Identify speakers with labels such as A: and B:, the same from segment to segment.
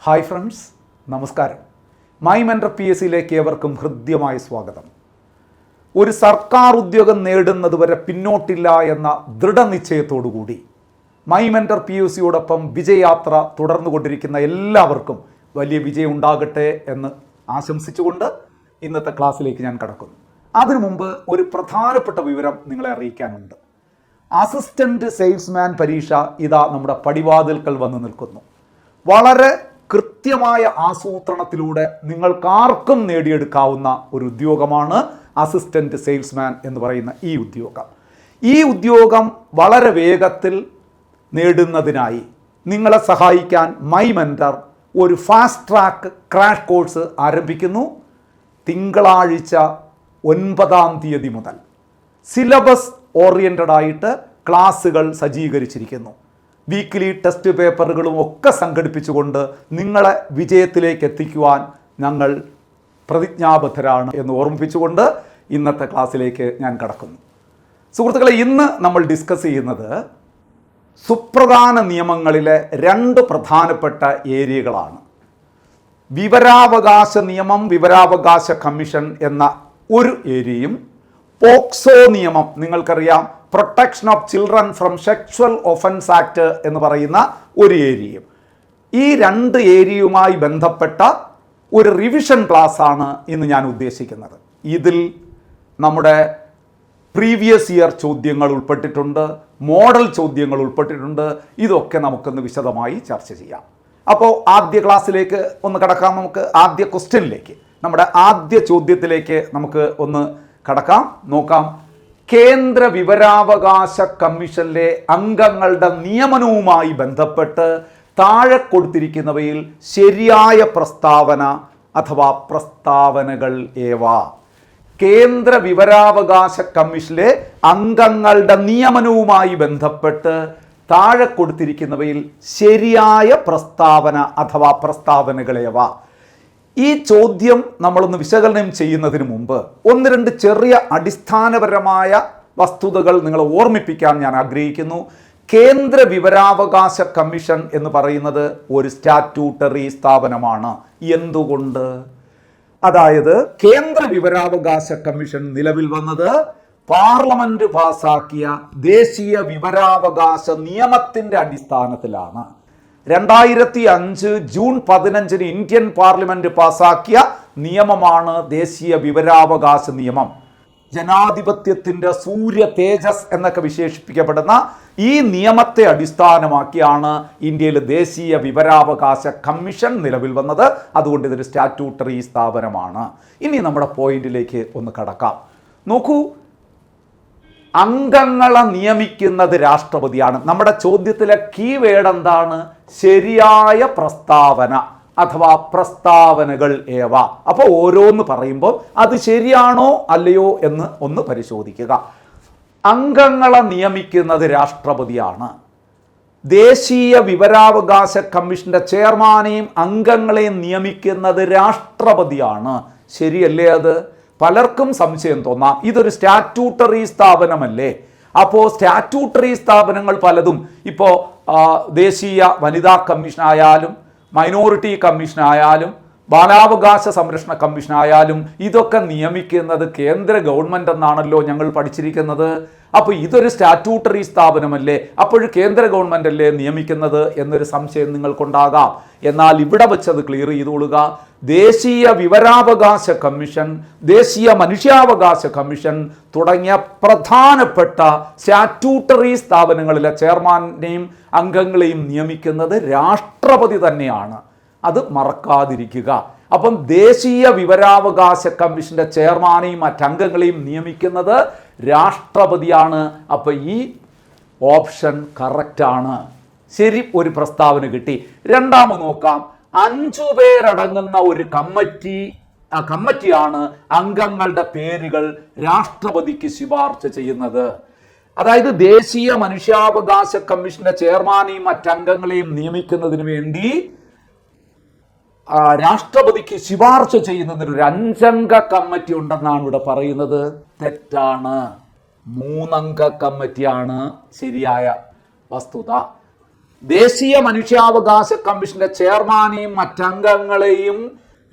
A: Hi friends, നമസ്കാരം. My mentor PSCയിലേക്ക് ഏവർക്കും ഹൃദ്യമായ സ്വാഗതം. ഒരു സർക്കാർ ഉദ്യോഗം നേടുന്നതുവരെ പിന്നോട്ടില്ല എന്ന ദൃഢനിശ്ചയത്തോടുകൂടി മൈ മെൻറ്റർ PSCയോടൊപ്പം വിജയയാത്ര തുടർന്നുകൊണ്ടിരിക്കുന്ന എല്ലാവർക്കും വലിയ വിജയം ഉണ്ടാകട്ടെ എന്ന് ആശംസിച്ചുകൊണ്ട് ഇന്നത്തെ ക്ലാസ്സിലേക്ക് ഞാൻ കടക്കുന്നു. അതിനു മുമ്പ് ഒരു പ്രധാനപ്പെട്ട വിവരം നിങ്ങളെ അറിയിക്കാനുണ്ട്. അസിസ്റ്റന്റ് സെയിൽസ്മാൻ പരീക്ഷ ഇതാ നമ്മുടെ പടിവാതിൽക്കൽ വന്നു നിൽക്കുന്നു. വളരെ കൃത്യമായ ആസൂത്രണത്തിലൂടെ നിങ്ങൾക്കാർക്കും നേടിയെടുക്കാവുന്ന ഒരു ഉദ്യോഗമാണ് അസിസ്റ്റന്റ് സെയിൽസ്മാൻ എന്ന് പറയുന്ന ഈ ഉദ്യോഗം. ഈ ഉദ്യോഗം വളരെ വേഗത്തിൽ നേടുന്നതിനായി നിങ്ങളെ സഹായിക്കാൻ മൈ മെൻറ്റർ ഒരു ഫാസ്റ്റ് ട്രാക്ക് ക്രാഷ് കോഴ്സ് ആരംഭിക്കുന്നു. തിങ്കളാഴ്ച 9-ാം തീയതി മുതൽ സിലബസ് ഓറിയൻറ്റഡ് ആയിട്ട് ക്ലാസ്സുകൾ സജ്ജീകരിച്ചിരിക്കുന്നു. വീക്ക്ലി ടെസ്റ്റ് പേപ്പറുകളും ഒക്കെ സംഘടിപ്പിച്ചുകൊണ്ട് നിങ്ങളെ വിജയത്തിലേക്ക് എത്തിക്കുവാൻ ഞങ്ങൾ പ്രതിജ്ഞാബദ്ധരാണ് എന്ന് ഓർമ്മിപ്പിച്ചുകൊണ്ട് ഇന്നത്തെ ക്ലാസ്സിലേക്ക് ഞാൻ കടക്കുന്നു. സുഹൃത്തുക്കളെ, ഇന്ന് നമ്മൾ ഡിസ്കസ് ചെയ്യുന്നത് സുപ്രധാന നിയമങ്ങളിലെ 2 പ്രധാനപ്പെട്ട ഏരിയകളാണ്. വിവരാവകാശ നിയമം, വിവരാവകാശ കമ്മീഷൻ എന്ന ഒരു ഏരിയയും പോക്സോ നിയമം, നിങ്ങൾക്കറിയാം protection of children from sexual offence act എന്ന് പറയുന്ന ഒരു ഏരിയയും. ഈ 2 ഏരിയയുമായി ബന്ധപ്പെട്ട ഒരു റിവിഷൻ ക്ലാസ് ആണ് ഇന്ന് ഞാൻ ഉദ്ദേശിക്കുന്നത്. ഇതിൽ നമ്മുടെ പ്രീവിയസ് ഇയർ ചോദ്യങ്ങൾ ഉൾപ്പെട്ടിട്ടുണ്ട്, മോഡൽ ചോദ്യങ്ങൾ ഉൾപ്പെട്ടിട്ടുണ്ട്. ഇതൊക്കെ നമുക്കൊന്ന് വിശദമായി ചർച്ച ചെയ്യാം. അപ്പോൾ ആദ്യ ക്ലാസ്സിലേക്ക് ഒന്ന് കടക്കാം. നമുക്ക് ആദ്യ ക്വസ്റ്റ്യനിലേക്ക്, നമ്മുടെ ആദ്യ ചോദ്യത്തിലേക്ക് നമുക്ക് ഒന്ന് കടക്കാം, നോക്കാം. കേന്ദ്ര വിവരാവകാശ കമ്മീഷനിലെ അംഗങ്ങളുടെ നിയമനവുമായി ബന്ധപ്പെട്ട് താഴെ കൊടുത്തിരിക്കുന്നവയിൽ ശരിയായ പ്രസ്താവന അഥവാ പ്രസ്താവനകൾ ഏവ? കേന്ദ്ര വിവരാവകാശ കമ്മീഷനിലെ അംഗങ്ങളുടെ നിയമനവുമായി ബന്ധപ്പെട്ട് താഴെ കൊടുത്തിരിക്കുന്നവയിൽ ശരിയായ പ്രസ്താവന അഥവാ പ്രസ്താവനകളേവ? ഈ ചോദ്യം നമ്മളൊന്ന് വിശകലനം ചെയ്യുന്നതിന് മുമ്പ് 1-2 ചെറിയ അടിസ്ഥാനപരമായ വസ്തുതകൾ നിങ്ങളെ ഓർമ്മിപ്പിക്കാൻ ഞാൻ ആഗ്രഹിക്കുന്നു. കേന്ദ്ര വിവരാവകാശ കമ്മീഷൻ എന്ന് പറയുന്നത് ഒരു സ്റ്റാറ്റ്യൂട്ടറി സ്ഥാപനമാണ്. എന്തുകൊണ്ട്? അതായത് കേന്ദ്ര വിവരാവകാശ കമ്മീഷൻ നിലവിൽ വന്നത് പാർലമെന്റ് പാസാക്കിയ ദേശീയ വിവരാവകാശ നിയമത്തിന്റെ അടിസ്ഥാനത്തിലാണ്. 2005 ജൂൺ 15 ഇന്ത്യൻ പാർലമെന്റ് പാസാക്കിയ നിയമമാണ് ദേശീയ വിവരാവകാശ നിയമം. ജനാധിപത്യത്തിന്റെ സൂര്യ തേജസ് എന്നൊക്കെ വിശേഷിപ്പിക്കപ്പെടുന്ന ഈ നിയമത്തെ അടിസ്ഥാനമാക്കിയാണ് ഇന്ത്യയിൽ ദേശീയ വിവരാവകാശ കമ്മീഷൻ നിലവിൽ വന്നത്. അതുകൊണ്ട് ഇതൊരു സ്റ്റാറ്റ്യൂട്ടറി സ്ഥാപനമാണ്. ഇനി നമ്മുടെ പോയിന്റിലേക്ക് ഒന്ന് കടക്കാം. നോക്കൂ, അംഗങ്ങളെ നിയമിക്കുന്നത് രാഷ്ട്രപതിയാണ്. നമ്മുടെ ചോദ്യത്തിലെ കീവേഡ് എന്താണ്? ശരിയായ പ്രസ്താവന അഥവാ പ്രസ്താവനകൾ ഏവ. അപ്പോൾ ഓരോന്ന് പറയുമ്പോൾ അത് ശരിയാണോ അല്ലയോ എന്ന് ഒന്ന് പരിശോധിക്കുക. അംഗങ്ങളെ നിയമിക്കുന്നത് രാഷ്ട്രപതിയാണ്. ദേശീയ വിവരാവകാശ കമ്മീഷന്റെ ചെയർമാനെയും അംഗങ്ങളെയും നിയമിക്കുന്നത് രാഷ്ട്രപതിയാണ്. ശരിയല്ലേ? അത് പലർക്കും സംശയം തോന്നാം, ഇതൊരു സ്റ്റാറ്റ്യൂട്ടറി സ്ഥാപനമല്ലേ? അപ്പോൾ സ്റ്റാറ്റ്യൂട്ടറി സ്ഥാപനങ്ങൾ പലതും, ഇപ്പോൾ ദേശീയ വനിതാ കമ്മീഷനായാലും മൈനോറിറ്റി കമ്മീഷനായാലും ബാലാവകാശ സംരക്ഷണ കമ്മീഷനായാലും ഇതൊക്കെ നിയമിക്കുന്നത് കേന്ദ്ര ഗവൺമെൻറ് എന്നാണല്ലോ ഞങ്ങൾ പഠിച്ചിരിക്കുന്നത്. അപ്പോൾ ഇതൊരു സ്റ്റാറ്റ്യൂട്ടറി സ്ഥാപനമല്ലേ, അപ്പോൾ കേന്ദ്ര ഗവൺമെൻറ് അല്ലേ നിയമിക്കുന്നത് എന്നൊരു സംശയം നിങ്ങൾക്കുണ്ടാകാം. എന്നാൽ ഇവിടെ വെച്ചത് ക്ലിയർ ചെയ്തുകൊള്ളുക. ദേശീയ വിവരാവകാശ കമ്മീഷൻ, ദേശീയ മനുഷ്യാവകാശ കമ്മീഷൻ തുടങ്ങിയ പ്രധാനപ്പെട്ട സ്റ്റാറ്റ്യൂട്ടറി സ്ഥാപനങ്ങളിലെ ചെയർമാനെയും അംഗങ്ങളെയും നിയമിക്കുന്നത് രാഷ്ട്രപതി തന്നെയാണ്. അത് മറക്കാതിരിക്കുക. അപ്പം ദേശീയ വിവരാവകാശ കമ്മീഷന്റെ ചെയർമാനെയും മറ്റംഗങ്ങളെയും നിയമിക്കുന്നത് രാഷ്ട്രപതിയാണ്. അപ്പം ഈ ഓപ്ഷൻ കറക്റ്റാണ്. ശരി, ഒരു പ്രസ്താവന കിട്ടി. രണ്ടാമത് നോക്കാം. 5 പേരടങ്ങുന്ന ഒരു കമ്മിറ്റിയാണ് അംഗങ്ങളുടെ പേരുകൾ രാഷ്ട്രപതിക്ക് ശുപാർശ ചെയ്യുന്നത്. അതായത് ദേശീയ മനുഷ്യാവകാശ കമ്മീഷന്റെ ചെയർമാനെയും മറ്റംഗങ്ങളെയും നിയമിക്കുന്നതിന് വേണ്ടി രാഷ്ട്രപതിക്ക് ശുപാർശ ചെയ്യുന്നതിന് ഒരു 5-അംഗ കമ്മിറ്റി ഉണ്ടെന്നാണ് ഇവിടെ പറയുന്നത്. തെറ്റാണ്. 3-അംഗ കമ്മിറ്റിയാണ് ശരിയായ വസ്തുത. ദേശീയ മനുഷ്യാവകാശ കമ്മീഷന്റെ ചെയർമാനെയും മറ്റംഗങ്ങളെയും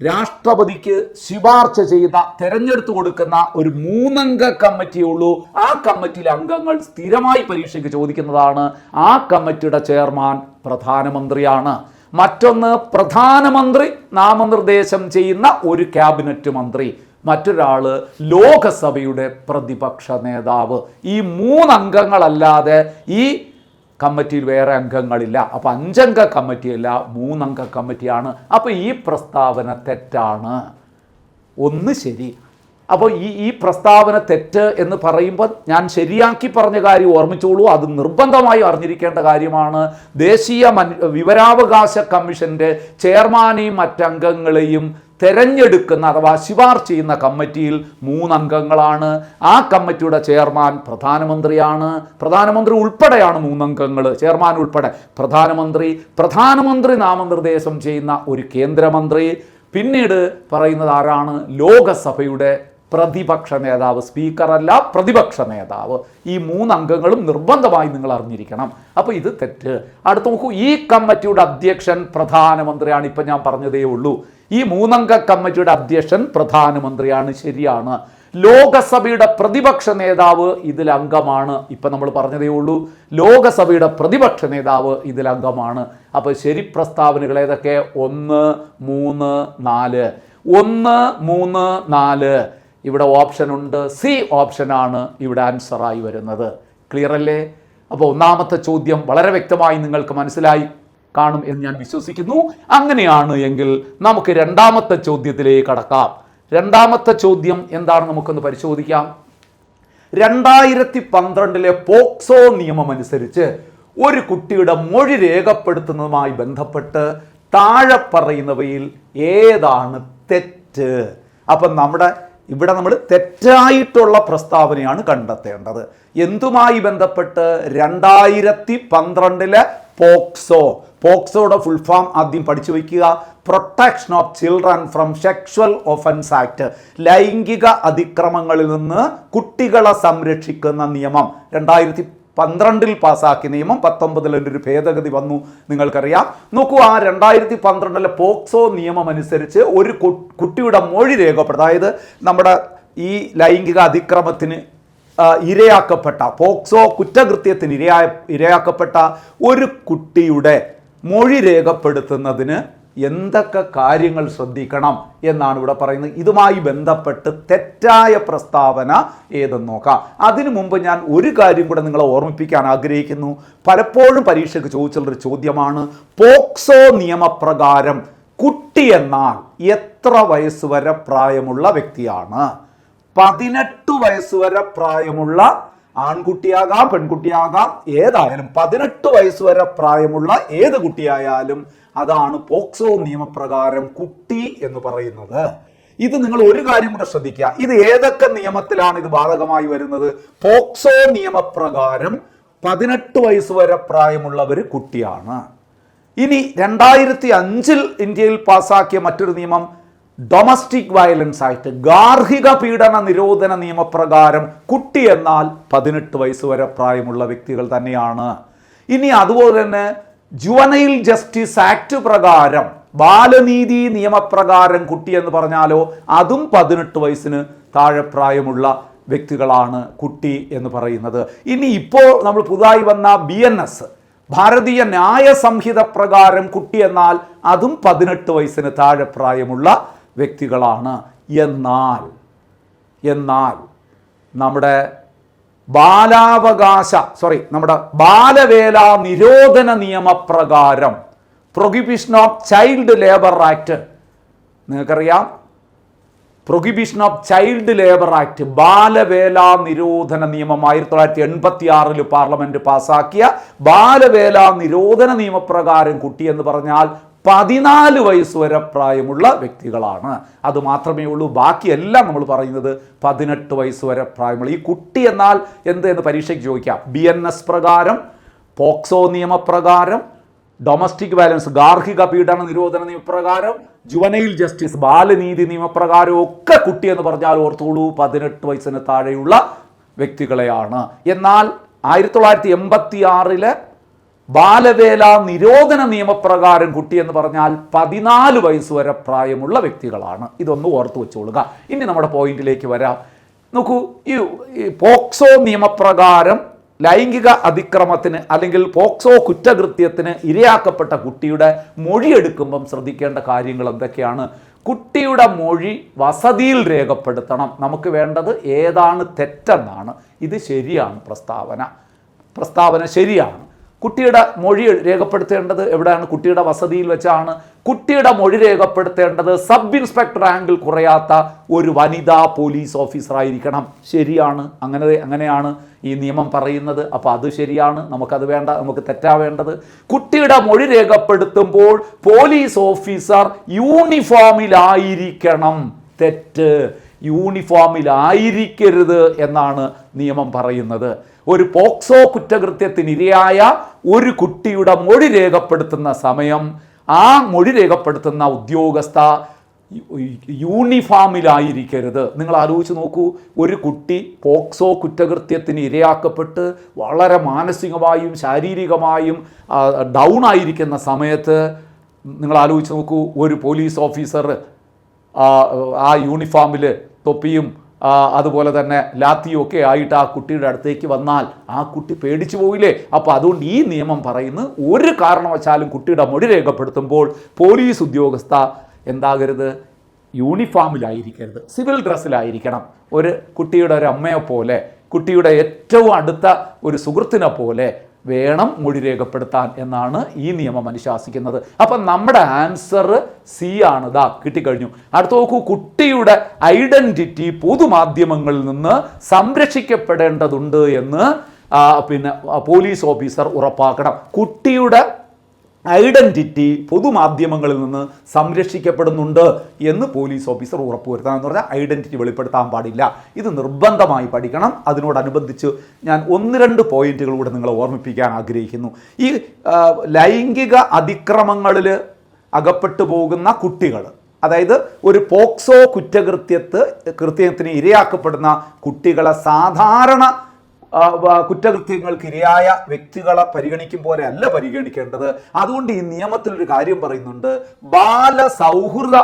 A: രാഷ്ട്രപതിക്ക് ശുപാർശ ചെയ്ത തെരഞ്ഞെടുത്തു കൊടുക്കുന്ന ഒരു 3 അംഗ കമ്മിറ്റിയേ ഉള്ളൂ. ആ കമ്മിറ്റിയിലെ അംഗങ്ങൾ സ്ഥിരമായി പരീക്ഷയ്ക്ക് ചോദിക്കുന്നതാണ്. ആ കമ്മിറ്റിയുടെ ചെയർമാൻ പ്രധാനമന്ത്രിയാണ്. മറ്റൊന്ന്, പ്രധാനമന്ത്രി നാമനിർദ്ദേശം ചെയ്യുന്ന ഒരു ക്യാബിനറ്റ് മന്ത്രി, മറ്റൊരാള് ലോകസഭയുടെ പ്രതിപക്ഷ നേതാവ്. ഈ 3 അംഗങ്ങളല്ലാതെ ഈ കമ്മിറ്റിയിൽ വേറെ അംഗങ്ങളില്ല. അപ്പോൾ 5 അംഗ കമ്മിറ്റിയല്ല, 3 അംഗ കമ്മിറ്റിയാണ്. അപ്പോൾ ഈ പ്രസ്താവന തെറ്റാണ്. ഒന്ന് ശരി. അപ്പോൾ ഈ പ്രസ്താവന തെറ്റ് എന്ന് പറയുമ്പോൾ ഞാൻ ശരിയാക്കി പറഞ്ഞ കാര്യം ഓർമ്മിച്ചോളൂ. അത് നിർബന്ധമായി അറിഞ്ഞിരിക്കേണ്ട കാര്യമാണ്. ദേശീയ വിവരാവകാശ കമ്മീഷന്റെ ചെയർമാനെയും മറ്റംഗങ്ങളെയും തെരഞ്ഞെടുക്കുന്ന അഥവാ ശുപാർശ ചെയ്യുന്ന കമ്മിറ്റിയിൽ 3 അംഗങ്ങളാണ്. ആ കമ്മിറ്റിയുടെ ചെയർമാൻ പ്രധാനമന്ത്രിയാണ്. പ്രധാനമന്ത്രി ഉൾപ്പെടെയാണ് 3 അംഗങ്ങൾ, ചെയർമാൻ ഉൾപ്പെടെ. പ്രധാനമന്ത്രി നാമനിർദ്ദേശം ചെയ്യുന്ന ഒരു കേന്ദ്രമന്ത്രി. പിന്നീട് പറയുന്നത് ആരാണ്? ലോകസഭയുടെ പ്രതിപക്ഷ നേതാവ്, സ്പീക്കറല്ല, പ്രതിപക്ഷ നേതാവ്. ഈ 3 അംഗങ്ങളും നിർബന്ധമായി നിങ്ങൾ അറിഞ്ഞിരിക്കണം. അപ്പോൾ ഇത് തെറ്റ്. അടുത്ത് നോക്കൂ, ഈ കമ്മിറ്റിയുടെ അധ്യക്ഷൻ പ്രധാനമന്ത്രിയാണ്. ഇപ്പം ഞാൻ പറഞ്ഞതേ ഉള്ളൂ. ഈ 3 അംഗ കമ്മിറ്റിയുടെ അധ്യക്ഷൻ പ്രധാനമന്ത്രിയാണ്, ശരിയാണ്. ലോകസഭയുടെ പ്രതിപക്ഷ നേതാവ് ഇതിൽ അംഗമാണ്. ഇപ്പം നമ്മൾ പറഞ്ഞതേ ഉള്ളൂ. ലോകസഭയുടെ പ്രതിപക്ഷ നേതാവ് ഇതിൽ അംഗമാണ്. അപ്പോൾ ശരി പ്രസ്താവനകൾ ഏതൊക്കെ? 1, 3, 4. 1, 3, 4. ഇവിടെ ഓപ്ഷൻ ഉണ്ട്. സി ഓപ്ഷനാണ് ഇവിടെ ആൻസറായി വരുന്നത്. ക്ലിയർ അല്ലേ? അപ്പോൾ ഒന്നാമത്തെ ചോദ്യം വളരെ വ്യക്തമായി നിങ്ങൾക്ക് മനസ്സിലായി കാണും എന്ന് ഞാൻ വിശ്വസിക്കുന്നു. അങ്ങനെയാണ് എങ്കിൽ നമുക്ക് രണ്ടാമത്തെ ചോദ്യത്തിലേക്ക് കടക്കാം. രണ്ടാമത്തെ ചോദ്യം എന്താണ് നമുക്കൊന്ന് പരിശോധിക്കാം. 2012 പോക്സോ നിയമം അനുസരിച്ച് ഒരു കുട്ടിയുടെ മൊഴി രേഖപ്പെടുത്തുന്നതുമായി ബന്ധപ്പെട്ട് താഴെ പറയുന്നവയിൽ ഏതാണ് തെറ്റ്? അപ്പം ഇവിടെ നമ്മൾ തെറ്റായിട്ടുള്ള പ്രസ്താവനയാണ് കണ്ടെത്തേണ്ടത്. എന്തുമായി ബന്ധപ്പെട്ട്? 2012 പോക്സോയുടെ ഫുൾ ഫോം ആദ്യം പഠിച്ചു വയ്ക്കുക. Protection of children from sexual offence act, ലൈംഗിക അതിക്രമങ്ങളിൽ നിന്ന് കുട്ടികളെ സംരക്ഷിക്കുന്ന നിയമം. 2012 പാസ്സാക്കിയ നിയമം. 19 ഒരു ഭേദഗതി വന്നു, നിങ്ങൾക്കറിയാം. നോക്കൂ, ആ 2012 പോക്സോ നിയമം അനുസരിച്ച് ഒരു കുട്ടിയുടെ മൊഴി രേഖപ്പെടുത്തുക, അതായത് നമ്മുടെ ഈ ലൈംഗിക അതിക്രമത്തിന് ഇരയാക്കപ്പെട്ട, പോക്സോ കുറ്റകൃത്യത്തിന് ഇരയാക്കപ്പെട്ട ഒരു കുട്ടിയുടെ മൊഴി രേഖപ്പെടുത്തുന്നതിന് എന്തൊക്കെ കാര്യങ്ങൾ ശ്രദ്ധിക്കണം എന്നാണ് ഇവിടെ പറയുന്നത്. ഇതുമായി ബന്ധപ്പെട്ട് തെറ്റായ പ്രസ്താവന ഏതെന്ന് നോക്കാം. അതിനു മുമ്പ് ഞാൻ ഒരു കാര്യം കൂടെ നിങ്ങളെ ഓർമ്മിപ്പിക്കാൻ ആഗ്രഹിക്കുന്നു. പലപ്പോഴും പരീക്ഷയ്ക്ക് ചോദിച്ചുള്ളൊരു ചോദ്യമാണ്, പോക്സോ നിയമപ്രകാരം കുട്ടി എന്നാൽ എത്ര വയസ്സ് വരെ പ്രായമുള്ള വ്യക്തിയാണ്? 18 വയസ്സ് വരെ പ്രായമുള്ള ആൺകുട്ടിയാകാം, പെൺകുട്ടിയാകാം, ഏതായാലും 18 വയസ്സ് വരെ പ്രായമുള്ള ഏത് കുട്ടിയായാലും അതാണ് പോക്സോ നിയമപ്രകാരം കുട്ടി എന്ന് പറയുന്നത്. ഇത് നിങ്ങൾ ഒരു കാര്യം കൂടെ ശ്രദ്ധിക്കുക. ഇത് ഏതൊക്കെ നിയമത്തിലാണ് ഇത് ബാധകമായി വരുന്നത്? പോക്സോ നിയമപ്രകാരം 18 വയസ്സ് വരെ പ്രായമുള്ളവർ കുട്ടിയാണ്. ഇനി 2005 ഇന്ത്യയിൽ പാസാക്കിയ മറ്റൊരു നിയമം ഡൊമസ്റ്റിക് വയലൻസ് ആക്ട്, ഗാർഹിക പീഡന നിരോധന നിയമപ്രകാരം കുട്ടി എന്നാൽ 18 വയസ്സ് വരെ പ്രായമുള്ള വ്യക്തികൾ തന്നെയാണ്. ഇനി അതുപോലെ തന്നെ ജുവനൈൽ ജസ്റ്റിസ് ആക്ട് പ്രകാരം, ബാലനീതി നിയമപ്രകാരം കുട്ടി എന്ന് പറഞ്ഞാലോ അതും 18 വയസ്സിന് താഴെ പ്രായമുള്ള വ്യക്തികളാണ് കുട്ടി എന്ന് പറയുന്നത്. ഇനി ഇപ്പോൾ നമ്മൾ പുതുതായി വന്ന BNS, ഭാരതീയ ന്യായ സംഹിത പ്രകാരം കുട്ടി എന്നാൽ അതും 18 വയസ്സിന് താഴെ പ്രായമുള്ള വ്യക്തികളാണ്. എന്നാൽ നമ്മുടെ ബാലവേല നിരോധന നിയമപ്രകാരം, prohibition of child labour act, നിങ്ങൾക്കറിയാം, prohibition of child labour act, ബാലവേല നിരോധന നിയമം 1986 പാർലമെന്റ് പാസാക്കിയ ബാലവേല നിരോധന നിയമപ്രകാരം കുട്ടി എന്ന് പറഞ്ഞാൽ 14 വയസ്സ് വരെ പ്രായമുള്ള വ്യക്തികളാണ്. അത് മാത്രമേ ഉള്ളൂ. ബാക്കിയെല്ലാം നമ്മൾ പറയുന്നത് 18 വയസ്സ് വരെ പ്രായമുള്ള. ഈ കുട്ടി എന്നാൽ എന്ത് എന്ന് പരീക്ഷയ്ക്ക് ചോദിക്കാം. BNS പ്രകാരം, പോക്സോ നിയമപ്രകാരം, ഡൊമസ്റ്റിക് വയലൻസ് ഗാർഹിക പീഡന നിരോധന നിയമപ്രകാരം, ജുവനൈൽ ജസ്റ്റിസ് ബാലനീതി നിയമപ്രകാരം ഒക്കെ കുട്ടി എന്ന് പറഞ്ഞാൽ ഓർത്തോളൂ 18 വയസ്സിന് താഴെയുള്ള വ്യക്തികളെയാണ്. എന്നാൽ 1986 ബാലവേല നിരോധന നിയമപ്രകാരം കുട്ടി എന്ന് പറഞ്ഞാൽ 14 വയസ്സ് വരെ പ്രായമുള്ള വ്യക്തികളാണ്. ഇതൊന്ന് ഓർത്തു വെച്ചോളുക. ഇനി നമ്മുടെ പോയിന്റിലേക്ക് വരാം. നോക്കൂ, ഈ പോക്സോ നിയമപ്രകാരം ലൈംഗിക അതിക്രമത്തിന് അല്ലെങ്കിൽ പോക്സോ കുറ്റകൃത്യത്തിന് ഇരയാക്കപ്പെട്ട കുട്ടിയുടെ മൊഴിയെടുക്കുമ്പം ശ്രദ്ധിക്കേണ്ട കാര്യങ്ങൾ എന്തൊക്കെയാണ്? കുട്ടിയുടെ മൊഴി വസതിയിൽ രേഖപ്പെടുത്തണം. നമുക്ക് വേണ്ടത് ഏതാണ് തെറ്റെന്നാണ്. ഇത് ശരിയാണ്. പ്രസ്താവന ശരിയാണ്. കുട്ടിയുടെ മൊഴി രേഖപ്പെടുത്തേണ്ടത് എവിടെയാണ്? കുട്ടിയുടെ വസതിയിൽ വെച്ചാണ്. കുട്ടിയുടെ മൊഴി രേഖപ്പെടുത്തേണ്ടത് സബ് ഇൻസ്പെക്ടർ റാങ്കിൽ കുറയാത്ത ഒരു വനിതാ പോലീസ് ഓഫീസർ ആയിരിക്കണം. ശരിയാണ്. അങ്ങനെയാണ് ഈ നിയമം പറയുന്നത്. അപ്പോൾ അത് ശരിയാണ്. നമുക്കത് വേണ്ട. നമുക്ക് തെറ്റാ വേണ്ടത്. കുട്ടിയുടെ മൊഴി രേഖപ്പെടുത്തുമ്പോൾ പോലീസ് ഓഫീസർ യൂണിഫോമിലായിരിക്കണം. തെറ്റ്. യൂണിഫോമിലായിരിക്കരുത് എന്നാണ് നിയമം പറയുന്നത്. ഒരു പോക്സോ കുറ്റകൃത്യത്തിനിരയായ ഒരു കുട്ടിയുടെ മൊഴി രേഖപ്പെടുത്തുന്ന സമയം ആ മൊഴി രേഖപ്പെടുത്തുന്ന ഉദ്യോഗസ്ഥ യൂണിഫോമിലായിരിക്കരുത്. നിങ്ങൾ ആലോചിച്ച് നോക്കൂ, ഒരു കുട്ടി പോക്സോ കുറ്റകൃത്യത്തിന് ഇരയാക്കപ്പെട്ട് വളരെ മാനസികമായും ശാരീരികമായും ഡൗൺ ആയിരിക്കുന്ന സമയത്ത് നിങ്ങൾ ആലോചിച്ച് നോക്കൂ, ഒരു പോലീസ് ഓഫീസർ ആ യൂണിഫോമിൽ തൊപ്പിയും അതുപോലെ തന്നെ ലാത്തിയും ഒക്കെ ആയിട്ട് ആ കുട്ടിയുടെ അടുത്തേക്ക് വന്നാൽ ആ കുട്ടി പേടിച്ചു പോയില്ലേ? അപ്പോൾ അതുകൊണ്ട് ഈ നിയമം പറയുന്നു, ഒരു കാരണവശാലും കുട്ടിയുടെ മൊഴി രേഖപ്പെടുത്തുമ്പോൾ പോലീസ് ഉദ്യോഗസ്ഥ എന്താകരുത്? യൂണിഫോമിലായിരിക്കരുത്, സിവിൽ ഡ്രസ്സിലായിരിക്കണം. ഒരു കുട്ടിയുടെ ഒരു അമ്മയെ പോലെ, കുട്ടിയുടെ ഏറ്റവും അടുത്ത ഒരു സുഹൃത്തിനെ പോലെ വേണം മൊഴി രേഖപ്പെടുത്താൻ എന്നാണ് ഈ നിയമം അനുശാസിക്കുന്നത്. അപ്പം നമ്മുടെ ആൻസർ സി ആണ്. ദാ കിട്ടിക്കഴിഞ്ഞു. അടുത്ത നോക്കൂ, കുട്ടിയുടെ ഐഡന്റിറ്റി പൊതുമാധ്യമങ്ങളിൽ നിന്ന് സംരക്ഷിക്കപ്പെടേണ്ടതുണ്ട് എന്ന് പോലീസ് ഓഫീസർ ഉറപ്പാക്കണം. കുട്ടിയുടെ ഐഡന്റിറ്റി പൊതുമാധ്യമങ്ങളിൽ നിന്ന് സംരക്ഷിക്കപ്പെടുന്നുണ്ട് എന്ന് പോലീസ് ഓഫീസർ ഉറപ്പുവരുത്തണം. എന്ന് പറഞ്ഞാൽ ഐഡന്റിറ്റി വെളിപ്പെടുത്താൻ പാടില്ല. ഇത് നിർബന്ധമായി പഠിക്കണം. അതിനോടനുബന്ധിച്ച് ഞാൻ 1-2 പോയിന്റുകൾ കൂടെ നിങ്ങളെ ഓർമ്മിപ്പിക്കാൻ ആഗ്രഹിക്കുന്നു. ഈ ലൈംഗിക അതിക്രമങ്ങളിൽ അകപ്പെട്ടു പോകുന്ന കുട്ടികൾ, അതായത് ഒരു പോക്സോ കുറ്റകൃത്യത്തിന് ഇരയാക്കപ്പെടുന്ന കുട്ടികളെ സാധാരണ കുറ്റകൃത്യങ്ങൾക്ക് ഇരയായ വ്യക്തികളെ പരിഗണിക്കും പോലെ അല്ല പരിഗണിക്കേണ്ടത്. അതുകൊണ്ട് ഈ നിയമത്തിലൊരു കാര്യം പറയുന്നുണ്ട്, ബാലസൗഹൃദ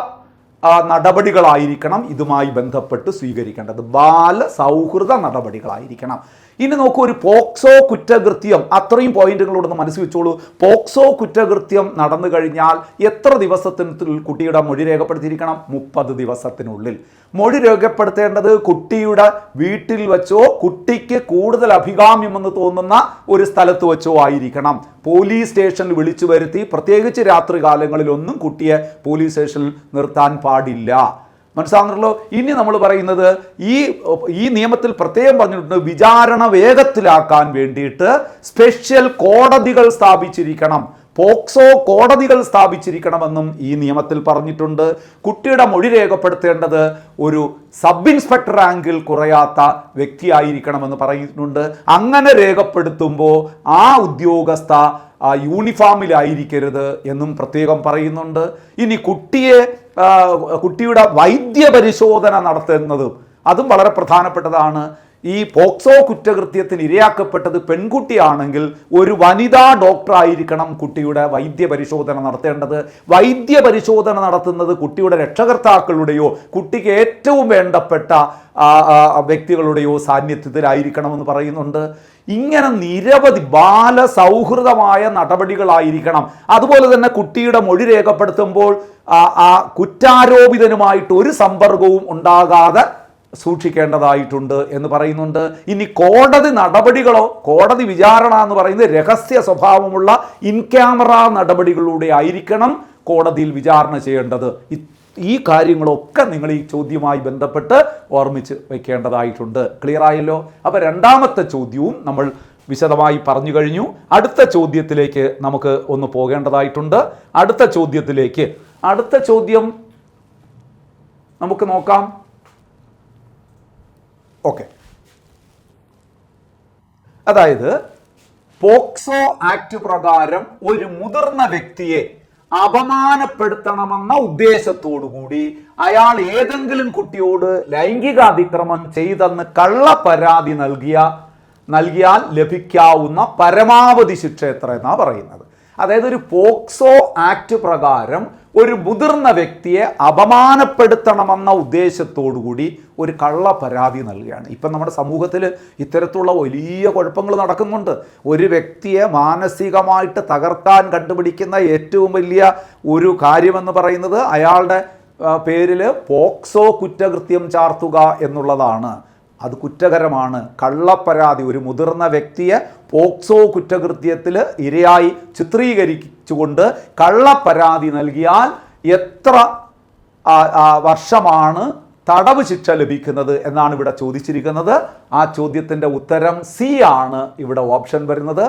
A: നടപടികളായിരിക്കണം ഇതുമായി ബന്ധപ്പെട്ട് സ്വീകരിക്കേണ്ടത്. ബാലസൗഹൃദ നടപടികളായിരിക്കണം. ഇനി നോക്കൂ, ഒരു പോക്സോ കുറ്റകൃത്യം, അത്രയും പോയിന്റുകളോടൊന്ന് മനസ്സിൽ വെച്ചോളൂ. പോക്സോ കുറ്റകൃത്യം നടന്നു കഴിഞ്ഞാൽ എത്ര ദിവസത്തിനുള്ളിൽ കുട്ടിയുടെ മൊഴി രേഖപ്പെടുത്തിയിരിക്കണം? 30 ദിവസത്തിനുള്ളിൽ. മൊഴി രേഖപ്പെടുത്തേണ്ടത് കുട്ടിയുടെ വീട്ടിൽ വെച്ചോ കുട്ടിക്ക് കൂടുതൽ അഭികാമ്യമെന്ന് തോന്നുന്ന ഒരു സ്ഥലത്ത് വെച്ചോ ആയിരിക്കണം. പോലീസ് സ്റ്റേഷനിൽ വിളിച്ചു വരുത്തി, പ്രത്യേകിച്ച് രാത്രി കാലങ്ങളിലൊന്നും കുട്ടിയെ പോലീസ് സ്റ്റേഷനിൽ നിർത്താൻ പാടില്ല. മനസ്സിലാകുന്നല്ലോ. ഇനി നമ്മൾ പറയുന്നത് ഈ നിയമത്തിൽ പ്രത്യേകം പറഞ്ഞിട്ടുണ്ട്, വിചാരണ വേഗത്തിലാക്കാൻ വേണ്ടിയിട്ട് സ്പെഷ്യൽ കോടതികൾ സ്ഥാപിച്ചിരിക്കണം. പോക്സോ കോടതികൾ സ്ഥാപിച്ചിരിക്കണമെന്നും ഈ നിയമത്തിൽ പറഞ്ഞിട്ടുണ്ട്. കുട്ടിയുടെ മൊഴി രേഖപ്പെടുത്തേണ്ടത് ഒരു സബ് ഇൻസ്പെക്ടർ റാങ്കിൽ കുറയാത്ത വ്യക്തിയായിരിക്കണമെന്ന് പറയുന്നുണ്ട്. അങ്ങനെ രേഖപ്പെടുത്തുമ്പോൾ ആ ഉദ്യോഗസ്ഥ യൂണിഫോമിലായിരിക്കരുത് എന്നും പ്രത്യേകം പറയുന്നുണ്ട്. ഇനി കുട്ടിയുടെ വൈദ്യപരിശോധന നടത്തുന്നതും അതും വളരെ പ്രധാനപ്പെട്ടതാണ്. ഈ പോക്സോ കുറ്റകൃത്യത്തിന് ഇരയാക്കപ്പെട്ടത് പെൺകുട്ടിയാണെങ്കിൽ ഒരു വനിതാ ഡോക്ടർ ആയിരിക്കണം കുട്ടിയുടെ വൈദ്യപരിശോധന നടത്തേണ്ടത്. വൈദ്യപരിശോധന നടത്തുന്നത് കുട്ടിയുടെ രക്ഷകർത്താക്കളുടെയോ കുട്ടിക്ക് ഏറ്റവും വേണ്ടപ്പെട്ട വ്യക്തികളുടെയോ സാന്നിധ്യത്തിലായിരിക്കണമെന്ന് പറയുന്നുണ്ട്. ഇങ്ങനെ നിരവധി ബാലസൗഹൃദമായ നടപടികളായിരിക്കണം. അതുപോലെ തന്നെ കുട്ടിയുടെ മൊഴി രേഖപ്പെടുത്തുമ്പോൾ കുറ്റാരോപിതനുമായിട്ട് ഒരു സമ്പർക്കവും ഉണ്ടാകാതെ സൂക്ഷിക്കേണ്ടതായിട്ടുണ്ട് എന്ന് പറയുന്നുണ്ട്. ഇനി കോടതി നടപടികളോ, കോടതി വിചാരണ എന്ന് പറയുന്നത് രഹസ്യ സ്വഭാവമുള്ള ഇൻ ക്യാമറ നടപടികളിലൂടെ ആയിരിക്കണം കോടതിയിൽ വിചാരണ ചെയ്യേണ്ടത്. ഈ കാര്യങ്ങളൊക്കെ നിങ്ങൾ ഈ ചോദ്യവുമായി ബന്ധപ്പെട്ട് ഓർമ്മിച്ച് വയ്ക്കേണ്ടതായിട്ടുണ്ട്. ക്ലിയർ ആയല്ലോ? അപ്പോൾ രണ്ടാമത്തെ ചോദ്യവും നമ്മൾ വിശദമായി പറഞ്ഞു കഴിഞ്ഞു. അടുത്ത ചോദ്യത്തിലേക്ക് നമുക്ക് ഒന്ന് പോകേണ്ടതായിട്ടുണ്ട്. അടുത്ത ചോദ്യം നമുക്ക് നോക്കാം. ഓക്കെ, അതായത് പോക്സോ ആക്ട് പ്രകാരം ഒരു മുതിർന്ന വ്യക്തിയെ അപമാനപ്പെടുത്തണമെന്ന ഉദ്ദേശത്തോടു കൂടി അയാൾ ഏതെങ്കിലും കുട്ടിയോട് ലൈംഗിക അതിക്രമം ചെയ്തെന്ന് കള്ള പരാതി നൽകിയ നൽകിയാൽ ലഭിക്കാവുന്ന പരമാവധി ശിക്ഷ എത്ര എന്നാണ് പറയുന്നത്. അതായത് ഒരു പോക്സോ ആക്ട് പ്രകാരം ഒരു മുതിർന്ന വ്യക്തിയെ അപമാനപ്പെടുത്തണമെന്ന ഉദ്ദേശത്തോടു കൂടി ഒരു കള്ള പരാതി നൽകുകയാണ്. ഇപ്പം നമ്മുടെ സമൂഹത്തിൽ ഇത്തരത്തിലുള്ള വലിയ കുഴപ്പങ്ങൾ നടക്കുന്നുണ്ട്. ഒരു വ്യക്തിയെ മാനസികമായിട്ട് തകർക്കാൻ കണ്ടുപിടിക്കുന്ന ഏറ്റവും വലിയ ഒരു കാര്യമെന്ന് പറയുന്നത് അയാളുടെ പേരിൽ പോക്സോ കുറ്റകൃത്യം ചാർത്തുക എന്നുള്ളതാണ്. അത് കുറ്റകരമാണ്. കള്ളപ്പരാതി, ഒരു മുതിർന്ന വ്യക്തിയെ പോക്സോ കുറ്റകൃത്യത്തിൽ ഇരയായി ചിത്രീകരിച്ചുകൊണ്ട് കള്ളപ്പരാതി നൽകിയാൽ എത്ര വർഷമാണ് തടവ് ശിക്ഷ ലഭിക്കുന്നത് എന്നാണ് ഇവിടെ ചോദിച്ചിരിക്കുന്നത്. ആ ചോദ്യത്തിൻ്റെ ഉത്തരം സി ആണ് ഇവിടെ ഓപ്ഷൻ വരുന്നത്.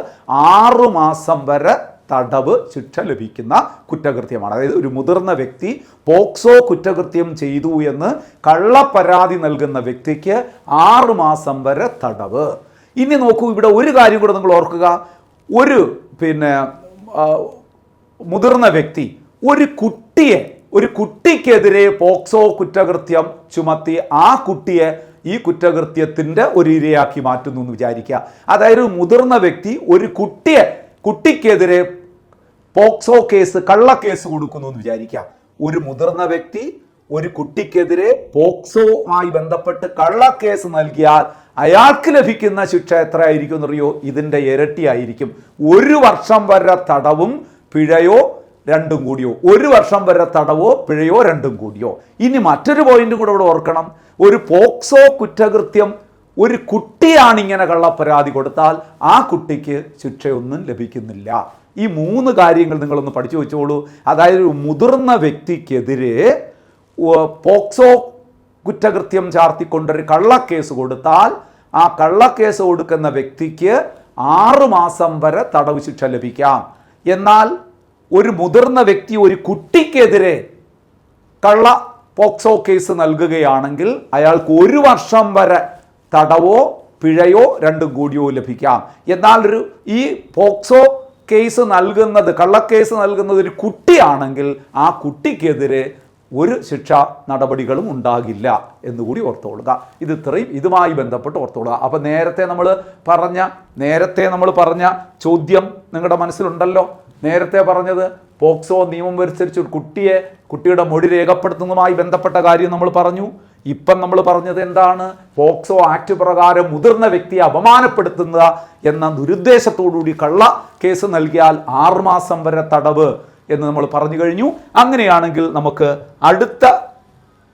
A: 6 മാസം വരെ തടവ് ശിക്ഷ ലഭിക്കുന്ന കുറ്റകൃത്യമാണ്. അതായത് ഒരു മുതിർന്ന വ്യക്തി പോക്സോ കുറ്റകൃത്യം ചെയ്തു എന്ന് കള്ളപ്പരാതി നൽകുന്ന വ്യക്തിക്ക് 6 മാസം വരെ തടവ്. ഇനി നോക്കൂ, ഇവിടെ ഒരു കാര്യം കൂടെ നിങ്ങൾ ഓർക്കുക. ഒരു മുതിർന്ന വ്യക്തി ഒരു കുട്ടിക്കെതിരെ പോക്സോ കുറ്റകൃത്യം ചുമത്തി ആ കുട്ടിയെ ഈ കുറ്റകൃത്യത്തിൻ്റെ ഒരു ഇരയാക്കി മാറ്റുന്നു എന്ന് വിചാരിക്കുക. അതായത് മുതിർന്ന വ്യക്തി ഒരു കുട്ടിക്കെതിരെ പോക്സോ കേസ്, കള്ളക്കേസ് കൊടുക്കുന്നു എന്ന് വിചാരിക്കാം. ഒരു മുതിർന്ന വ്യക്തി ഒരു കുട്ടിക്കെതിരെ പോക്സോയുമായി ബന്ധപ്പെട്ട് കള്ളക്കേസ് നൽകിയാൽ അയാൾക്ക് ലഭിക്കുന്ന ശിക്ഷ എത്രയായിരിക്കും എന്നറിയോ? ഇതിൻ്റെ ഇരട്ടിയായിരിക്കും. 1 വർഷം വരെ തടവും പിഴയോ രണ്ടും കൂടിയോ. 1 വർഷം വരെ തടവോ പിഴയോ രണ്ടും കൂടിയോ. ഇനി മറ്റൊരു പോയിന്റ് കൂടെ ഇവിടെ ഓർക്കണം. ഒരു പോക്സോ കുറ്റകൃത്യം ഒരു കുട്ടിയാണ് ഇങ്ങനെ കള്ളപ്പരാതി കൊടുത്താൽ ആ കുട്ടിക്ക് ശിക്ഷയൊന്നും ലഭിക്കുന്നില്ല. ഈ 3 കാര്യങ്ങൾ നിങ്ങളൊന്ന് പഠിച്ചു വെച്ചോളൂ. അതായത് ഒരു മുതിർന്ന വ്യക്തിക്കെതിരെ പോക്സോ കുറ്റകൃത്യം ചാർത്തിക്കൊണ്ടൊരു കള്ളക്കേസ് കൊടുത്താൽ ആ കള്ളക്കേസ് കൊടുക്കുന്ന വ്യക്തിക്ക് 6 മാസം വരെ തടവ് ശിക്ഷ ലഭിക്കാം. എന്നാൽ ഒരു മുതിർന്ന വ്യക്തി ഒരു കുട്ടിക്കെതിരെ പോക്സോ കേസ് നൽകുകയാണെങ്കിൽ അയാൾക്ക് 1 വർഷം വരെ തടവോ പിഴയോ രണ്ടും കൂടിയോ ലഭിക്കാം. എന്നാൽ ഈ പോക്സോ കേസ് നൽകുന്നത്, കള്ളക്കേസ് നൽകുന്നത് ഒരു കുട്ടിയാണെങ്കിൽ ആ കുട്ടിക്കെതിരെ ഒരു ശിക്ഷാ നടപടികളും ഉണ്ടാകില്ല എന്നുകൂടി ഓർത്തോളുക. ഇത് ഇത്രയും ഇതുമായി ബന്ധപ്പെട്ട് ഓർത്തോളുക. അപ്പം നേരത്തെ നമ്മൾ പറഞ്ഞ ചോദ്യം നിങ്ങളുടെ മനസ്സിലുണ്ടല്ലോ. നേരത്തെ പറഞ്ഞത് പോക്സോ നിയമം അനുസരിച്ച് കുട്ടിയുടെ മൊഴി രേഖപ്പെടുത്തുന്നതുമായി ബന്ധപ്പെട്ട കാര്യം നമ്മൾ പറഞ്ഞു. ഇപ്പം നമ്മൾ പറഞ്ഞത് എന്താണ്? പോക്സോ ആക്ട് പ്രകാരം മുതിർന്ന വ്യക്തിയെ അപമാനപ്പെടുത്തുക എന്ന ദുരുദ്ദേശത്തോടുകൂടി കള്ള കേസ് നൽകിയാൽ 6 മാസം വരെ തടവ് എന്ന് നമ്മൾ പറഞ്ഞു കഴിഞ്ഞു. അങ്ങനെയാണെങ്കിൽ നമുക്ക് അടുത്ത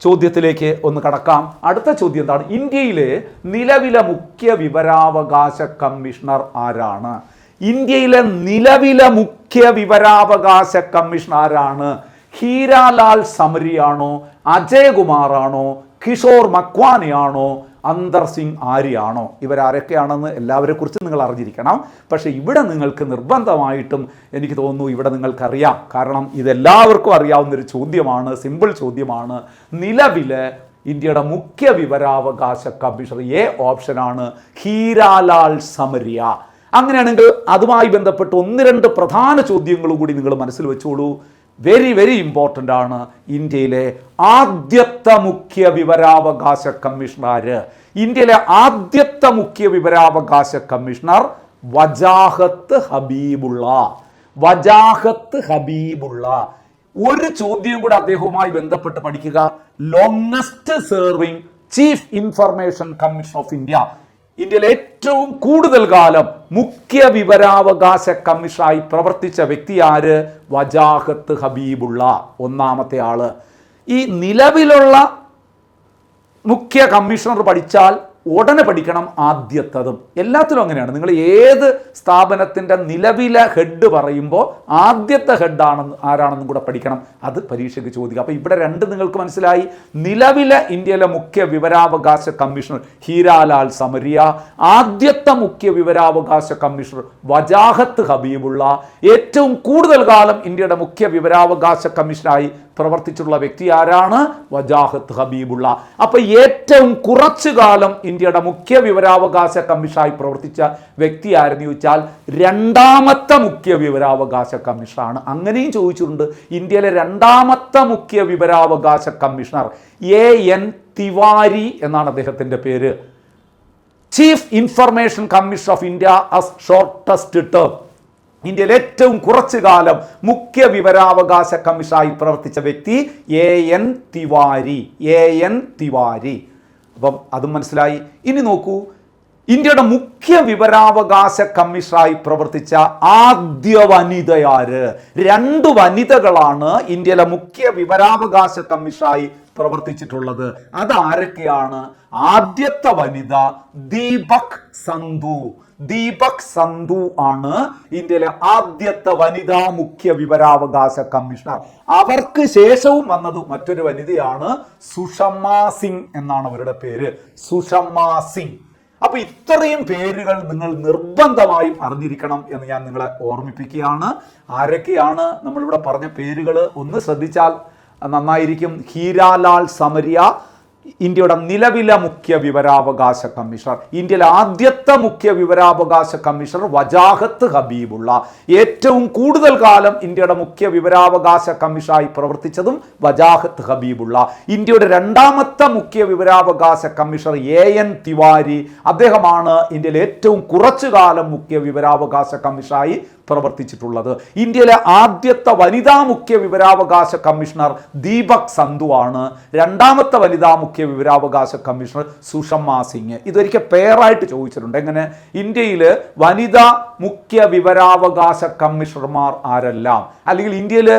A: ചോദ്യത്തിലേക്ക് ഒന്ന് കടക്കാം. അടുത്ത ചോദ്യം എന്താണ്? ഇന്ത്യയിലെ നിലവിലെ മുഖ്യ വിവരാവകാശ കമ്മീഷണർ ആരാണ്? ഇന്ത്യയിലെ നിലവിലെ മുഖ്യ വിവരാവകാശ കമ്മീഷണർ ആരാണ്? ഹീരാലാൽ സമരിയാണോ, അജയ് കുമാറാണോ, കിഷോർ മക്വാനയാണോ, അന്തർ സിംഗ് ആര്യാണോ? ഇവരാരൊക്കെയാണെന്ന് എല്ലാവരെ കുറിച്ചും നിങ്ങൾ അറിഞ്ഞിരിക്കണം. പക്ഷേ ഇവിടെ നിങ്ങൾക്ക് നിർബന്ധമായിട്ടും എനിക്ക് തോന്നുന്നു ഇവിടെ നിങ്ങൾക്കറിയാം. കാരണം ഇതെല്ലാവർക്കും അറിയാവുന്നൊരു ചോദ്യമാണ്, സിമ്പിൾ ചോദ്യമാണ്. നിലവിലെ ഇന്ത്യയുടെ മുഖ്യ വിവരാവകാശ കമ്മീഷണർ എ ഓപ്ഷനാണ്, ഹീരാലാൽ സമരിയ. അങ്ങനെയാണെങ്കിൽ അതുമായി ബന്ധപ്പെട്ട് 1-2 പ്രധാന ചോദ്യങ്ങളും കൂടി നിങ്ങൾ മനസ്സിൽ വെച്ചോളൂ. വെരി വെരി ഇമ്പോർട്ടൻ്റ് ആണ്. ഇന്ത്യയിലെ ആദ്യത്തെ മുഖ്യ വിവരാവകാശ കമ്മീഷണർ, ഇന്ത്യയിലെ ആദ്യത്തെ മുഖ്യ വിവരാവകാശ കമ്മീഷണർ വജാഹത്ത് ഹബീബുള്ള. ഒരു ചോദ്യം കൂടെ അദ്ദേഹവുമായി ബന്ധപ്പെട്ട് പഠിക്കുക. Longest serving chief information commission of India, ഇന്ത്യയിലെ ഏറ്റവും കൂടുതൽ കാലം മുഖ്യ വിവരാവകാശ കമ്മീഷനായി പ്രവർത്തിച്ച വ്യക്തി ആര്? വജാഹത്ത് ഹബീബുള്ള, ഒന്നാമത്തെ ആള്. ഈ നിലവിലുള്ള മുഖ്യ കമ്മീഷണർ പഠിച്ചാൽ ഉടനെ പഠിക്കണം ആദ്യത്തതും. എല്ലാത്തിലും അങ്ങനെയാണ്. നിങ്ങൾ ഏത് സ്ഥാപനത്തിൻ്റെ നിലവിലെ ഹെഡ് പറയുമ്പോൾ ആദ്യത്തെ ആരാണെന്നും കൂടെ പഠിക്കണം. അത് പരീക്ഷയ്ക്ക് ചോദിക്കുക. അപ്പോൾ ഇവിടെ 2 നിങ്ങൾക്ക് മനസ്സിലായി. നിലവിലെ ഇന്ത്യയിലെ മുഖ്യ വിവരാവകാശ കമ്മീഷണർ ഹീരാലാൽ സമരിയ, ആദ്യത്തെ മുഖ്യ വിവരാവകാശ കമ്മീഷണർ വജാഹത്ത് ഹബീബുള്ള, ഏറ്റവും കൂടുതൽ കാലം ഇന്ത്യയുടെ മുഖ്യ വിവരാവകാശ കമ്മീഷനായി പ്രവർത്തിച്ചിട്ടുള്ള വ്യക്തി ആരാണ്? വജാഹത്ത് ഹബീബുള്ള. അപ്പൊ ഏറ്റവും കുറച്ചു കാലം ഇന്ത്യയുടെ മുഖ്യ വിവരാവകാശ കമ്മീഷനായി പ്രവർത്തിച്ച വ്യക്തി ആരെന്ന് ചോദിച്ചാൽ 2ാമത്തെ മുഖ്യ വിവരാവകാശ കമ്മീഷണറാണ്. അങ്ങനെയും ചോദിച്ചിട്ടുണ്ട്. ഇന്ത്യയിലെ 2ാമത്തെ മുഖ്യ വിവരാവകാശ കമ്മീഷണർ AN തിവാരി എന്നാണ് അദ്ദേഹത്തിൻ്റെ പേര്. Chief information commission of India as shortest term. ഇന്ത്യയിൽ ഏറ്റവും കുറച്ചു കാലം മുഖ്യ വിവരാവകാശ കമ്മീഷനായി പ്രവർത്തിച്ച വ്യക്തി AN തിവാരി. അപ്പം അതും മനസ്സിലായി. ഇനി നോക്കൂ, ഇന്ത്യയുടെ മുഖ്യ വിവരാവകാശ കമ്മീഷനായി പ്രവർത്തിച്ച ആദ്യ വനിതയാര്? 2 വനിതകളാണ് ഇന്ത്യയിലെ മുഖ്യ വിവരാവകാശ കമ്മീഷനായി പ്രവർത്തിച്ചിട്ടുള്ളത്. അതാരൊക്കെയാണ്? ആദ്യത്തെ വനിത ദീപക് സന്ധു ആണ് ഇന്ത്യയിലെ ആദ്യത്തെ വനിതാ മുഖ്യ വിവരാവകാശ കമ്മീഷണർ. അവർക്ക് ശേഷവും വന്നത് മറ്റൊരു വനിതയാണ്, സുഷമാ സിംഗ് എന്നാണ് അവരുടെ പേര്, സുഷമാ സിംഗ്. അപ്പൊ ഇത്രയും പേരുകൾ നിങ്ങൾ നിർബന്ധമായും അറിഞ്ഞിരിക്കണം എന്ന് ഞാൻ നിങ്ങളെ ഓർമ്മിപ്പിക്കുകയാണ്. ആരൊക്കെയാണ് നമ്മളിവിടെ പറഞ്ഞ പേരുകൾ ഒന്ന് ശ്രദ്ധിച്ചാൽ നന്നായിരിക്കും. ഹീരാലാൽ സമരിയ ഇന്ത്യയുടെ നിലവിലെ മുഖ്യ വിവരാവകാശ കമ്മീഷണർ. ഇന്ത്യയിലെ ആദ്യത്തെ മുഖ്യ വിവരാവകാശ കമ്മീഷണർ വജാഹത്ത് ഹബീബുള്ള. ഏറ്റവും കൂടുതൽ കാലം ഇന്ത്യയുടെ മുഖ്യ വിവരാവകാശ കമ്മീഷനായി പ്രവർത്തിച്ചതും വജാഹത്ത് ഹബീബുള്ള. ഇന്ത്യയുടെ 2ാമത്തെ മുഖ്യ വിവരാവകാശ കമ്മീഷണർ AN തിവാരി. അദ്ദേഹമാണ് ഇന്ത്യയിൽ ഏറ്റവും കുറച്ചു കാലം മുഖ്യ വിവരാവകാശ കമ്മീഷനായി പ്രവർത്തിച്ചിട്ടുള്ളത്. ഇന്ത്യയിലെ ആദ്യത്തെ വനിതാ മുഖ്യ വിവരാവകാശ കമ്മീഷണർ ദീപക് സന്ധു ആണ്. 2ാമത്തെ വനിതാ മുഖ്യ വിവരാവകാശ കമ്മീഷണർ സുഷമാ സിംഗ്. ഇതൊരിക്കൽ പേരായിട്ട് ചോദിച്ചിട്ടുണ്ട്. എങ്ങനെ? ഇന്ത്യയിൽ വനിതാ മുഖ്യ വിവരാവകാശ കമ്മീഷണർമാർ ആരെല്ലാം, അല്ലെങ്കിൽ ഇന്ത്യയിൽ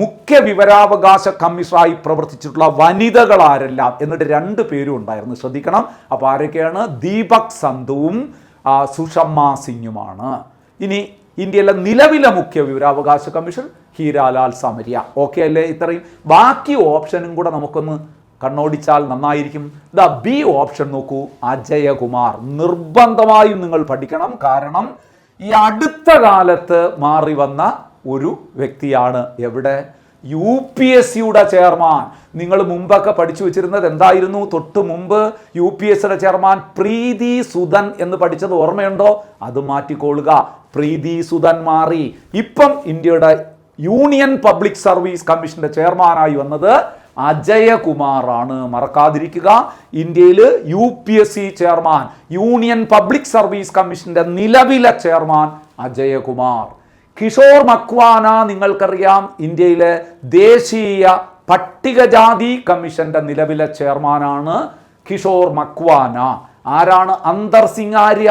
A: മുഖ്യ വിവരാവകാശ കമ്മീഷണറായി പ്രവർത്തിച്ചിട്ടുള്ള വനിതകൾ ആരെല്ലാം എന്നിട്ട് 2 പേരും ഉണ്ടായിരുന്നു. ശ്രദ്ധിക്കണം. അപ്പോൾ ആരൊക്കെയാണ്? ദീപക് സന്ധുവും സുഷമാ സിംഗുമാണ്. ഇനി ഇന്ത്യയിലെ നിലവിലെ മുഖ്യ വിവരാവകാശ കമ്മീഷൻ ഹീരാലാൽ സമരിയ. ഓക്കെ അല്ലേ? ഇത്രയും. ബാക്കി ഓപ്ഷനും കൂടെ നമുക്കൊന്ന് കണ്ണോടിച്ചാൽ നന്നായിരിക്കും. B ഓപ്ഷൻ നോക്കൂ, അജയകുമാർ. നിർബന്ധമായും നിങ്ങൾ പഠിക്കണം. കാരണം ഈ അടുത്ത കാലത്ത് മാറി വന്ന ഒരു വ്യക്തിയാണ്. എവിടെ? UPSCയുടെ ചെയർമാൻ. നിങ്ങൾ മുമ്പൊക്കെ പഠിച്ചു വെച്ചിരുന്നത് എന്തായിരുന്നു? തൊട്ട് മുമ്പ് UPSCയുടെ ചെയർമാൻ പ്രീതി സുദൻ എന്ന് പഠിച്ചത് ഓർമ്മയുണ്ടോ? അത് മാറ്റിക്കൊള്ളുക. പ്രീതി സുദൻ മാറി. ഇപ്പം ഇന്ത്യയുടെ യൂണിയൻ പബ്ലിക് സർവീസ് കമ്മീഷന്റെ ചെയർമാനായി വന്നത് അജയകുമാറാണ്. മറക്കാതിരിക്കുക. ഇന്ത്യയിൽ UPSC chairman, union public service കമ്മീഷന്റെ നിലവിലെ ചെയർമാൻ അജയകുമാർ. കിഷോർ മക്വാന നിങ്ങൾക്കറിയാം, ഇന്ത്യയിലെ ദേശീയ പട്ടികജാതി കമ്മീഷന്റെ നിലവിലെ ചെയർമാനാണ് കിഷോർ മക്വാന. ആരാണ്? അന്തർ സിംഗ് ആര്യ,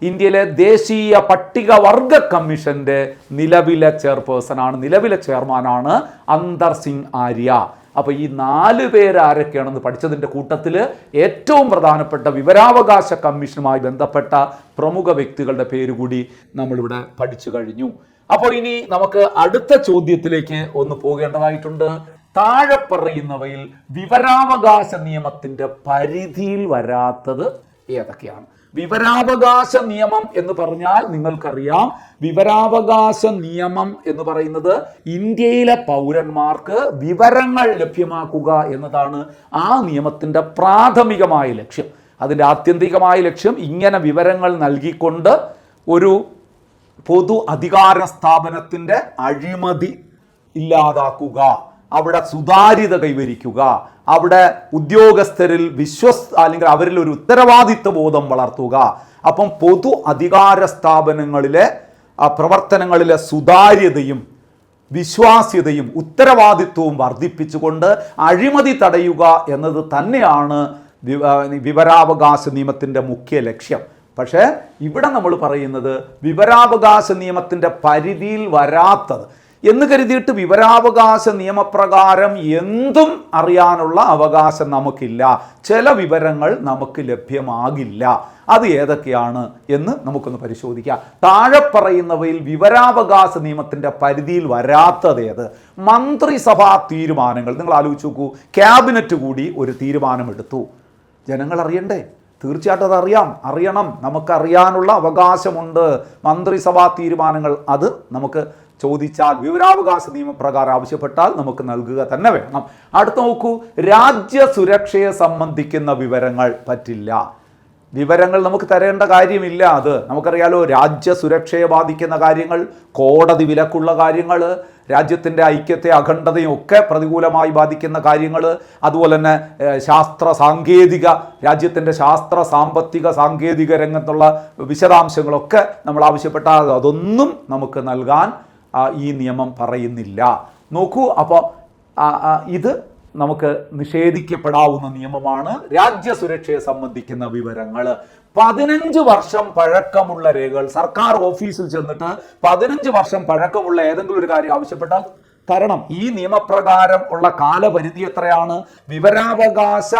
A: ഇന്ത്യയിലെ ദേശീയ പട്ടികവർഗ കമ്മീഷന്റെ നിലവിലെ ചെയർപേഴ്സണാണ്, നിലവിലെ ചെയർമാനാണ് അന്തർ സിംഗ് ആര്യ. അപ്പോൾ ഈ 4 പേര് ആരൊക്കെയാണെന്ന് പഠിച്ചതിൻ്റെ കൂട്ടത്തിൽ ഏറ്റവും പ്രധാനപ്പെട്ട വിവരാവകാശ കമ്മീഷനുമായി ബന്ധപ്പെട്ട പ്രമുഖ വ്യക്തികളുടെ പേര് കൂടി നമ്മളിവിടെ പഠിച്ചു കഴിഞ്ഞു. അപ്പോൾ ഇനി നമുക്ക് അടുത്ത ചോദ്യത്തിലേക്ക് ഒന്ന് പോകേണ്ടതായിട്ടുണ്ട്. താഴെ പറയുന്നവയിൽ വിവരാവകാശ നിയമത്തിന്റെ പരിധിയിൽ വരാത്തത് ഏതൊക്കെയാണ്? വിവരാവകാശ നിയമം എന്ന് പറഞ്ഞാൽ നിങ്ങൾക്കറിയാം, വിവരാവകാശ നിയമം എന്ന് പറയുന്നത് ഇന്ത്യയിലെ പൗരന്മാർക്ക് വിവരങ്ങൾ ലഭ്യമാക്കുക എന്നതാണ് ആ നിയമത്തിന്റെ പ്രാഥമികമായ ലക്ഷ്യം. അതിൻ്റെ ആത്യന്തികമായ ലക്ഷ്യം ഇങ്ങനെ വിവരങ്ങൾ നൽകിക്കൊണ്ട് ഒരു പൊതു അധികാര സ്ഥാപനത്തിന്റെ അഴിമതി ഇല്ലാതാക്കുക, അവിടെ സുതാര്യത കൈവരിക്കുക, അവിടെ ഉദ്യോഗസ്ഥരിൽ അല്ലെങ്കിൽ അവരിൽ ഒരു ഉത്തരവാദിത്വ ബോധം വളർത്തുക. അപ്പം പൊതു അധികാര സ്ഥാപനങ്ങളിലെ പ്രവർത്തനങ്ങളിലെ സുതാര്യതയും വിശ്വാസ്യതയും ഉത്തരവാദിത്വവും വർദ്ധിപ്പിച്ചുകൊണ്ട് അഴിമതി തടയുക എന്നത് തന്നെയാണ് വിവരാവകാശ നിയമത്തിൻ്റെ മുഖ്യ ലക്ഷ്യം. പക്ഷേ ഇവിടെ നമ്മൾ പറയുന്നത് വിവരാവകാശ നിയമത്തിൻ്റെ പരിധിയിൽ വരാത്തത് എന്ന് കരുതിയിട്ട് വിവരാവകാശ നിയമപ്രകാരം എന്തും അറിയാനുള്ള അവകാശം നമുക്കില്ല, ചില വിവരങ്ങൾ നമുക്ക് ലഭ്യമാകില്ല. അത് ഏതൊക്കെയാണ് എന്ന് നമുക്കൊന്ന് പരിശോധിക്കാം. താഴെ പറയുന്നവയിൽ വിവരാവകാശ നിയമത്തിൻ്റെ പരിധിയിൽ വരാത്തത് ഏത്? മന്ത്രിസഭാ തീരുമാനങ്ങൾ. നിങ്ങൾ ആലോചിച്ച് നോക്കൂ, ക്യാബിനറ്റ് കൂടി ഒരു തീരുമാനമെടുത്തു, ജനങ്ങൾ അറിയണ്ടേ? തീർച്ചയായിട്ടും അത് അറിയണം. നമുക്കറിയാനുള്ള അവകാശമുണ്ട്. മന്ത്രിസഭാ തീരുമാനങ്ങൾ അത് നമുക്ക് ചോദിച്ചാൽ, വിവരാവകാശ നിയമപ്രകാരം ആവശ്യപ്പെട്ടാൽ നമുക്ക് നൽകുക തന്നെ വേണം. അടുത്ത നോക്കൂ, രാജ്യ സുരക്ഷയെ സംബന്ധിക്കുന്ന വിവരങ്ങൾ പറ്റില്ല. വിവരങ്ങൾ നമുക്ക് തരേണ്ട കാര്യമില്ല. അത് നമുക്കറിയാലോ. രാജ്യ സുരക്ഷയെ ബാധിക്കുന്ന കാര്യങ്ങൾ, കോടതി വിലക്കുള്ള കാര്യങ്ങൾ, രാജ്യത്തിൻ്റെ ഐക്യത്തെ അഖണ്ഡതയും ഒക്കെ പ്രതികൂലമായി ബാധിക്കുന്ന കാര്യങ്ങൾ, അതുപോലെ തന്നെ രാജ്യത്തിൻ്റെ ശാസ്ത്ര സാമ്പത്തിക സാങ്കേതിക രംഗത്തുള്ള വിശദാംശങ്ങളൊക്കെ നമ്മൾ ആവശ്യപ്പെട്ടാൽ അതൊന്നും നമുക്ക് നൽകാൻ ഈ നിയമം പറയുന്നില്ല. നോക്കൂ, അപ്പോൾ ഇത് നമുക്ക് നിഷേധിക്കപ്പെടാവുന്ന നിയമമാണ്. രാജ്യസുരക്ഷയെ സംബന്ധിക്കുന്ന വിവരങ്ങൾ 15 വർഷം പഴക്കമുള്ള രേഖകൾ, സർക്കാർ ഓഫീസിൽ ചെന്നിട്ട് 15 വർഷം പഴക്കമുള്ള ഏതെങ്കിലും ഒരു കാര്യം ആവശ്യപ്പെട്ടാൽ തരണം. ഈ നിയമപ്രകാരം ഉള്ള കാലപരിധി എത്രയാണ്? വിവരാവകാശ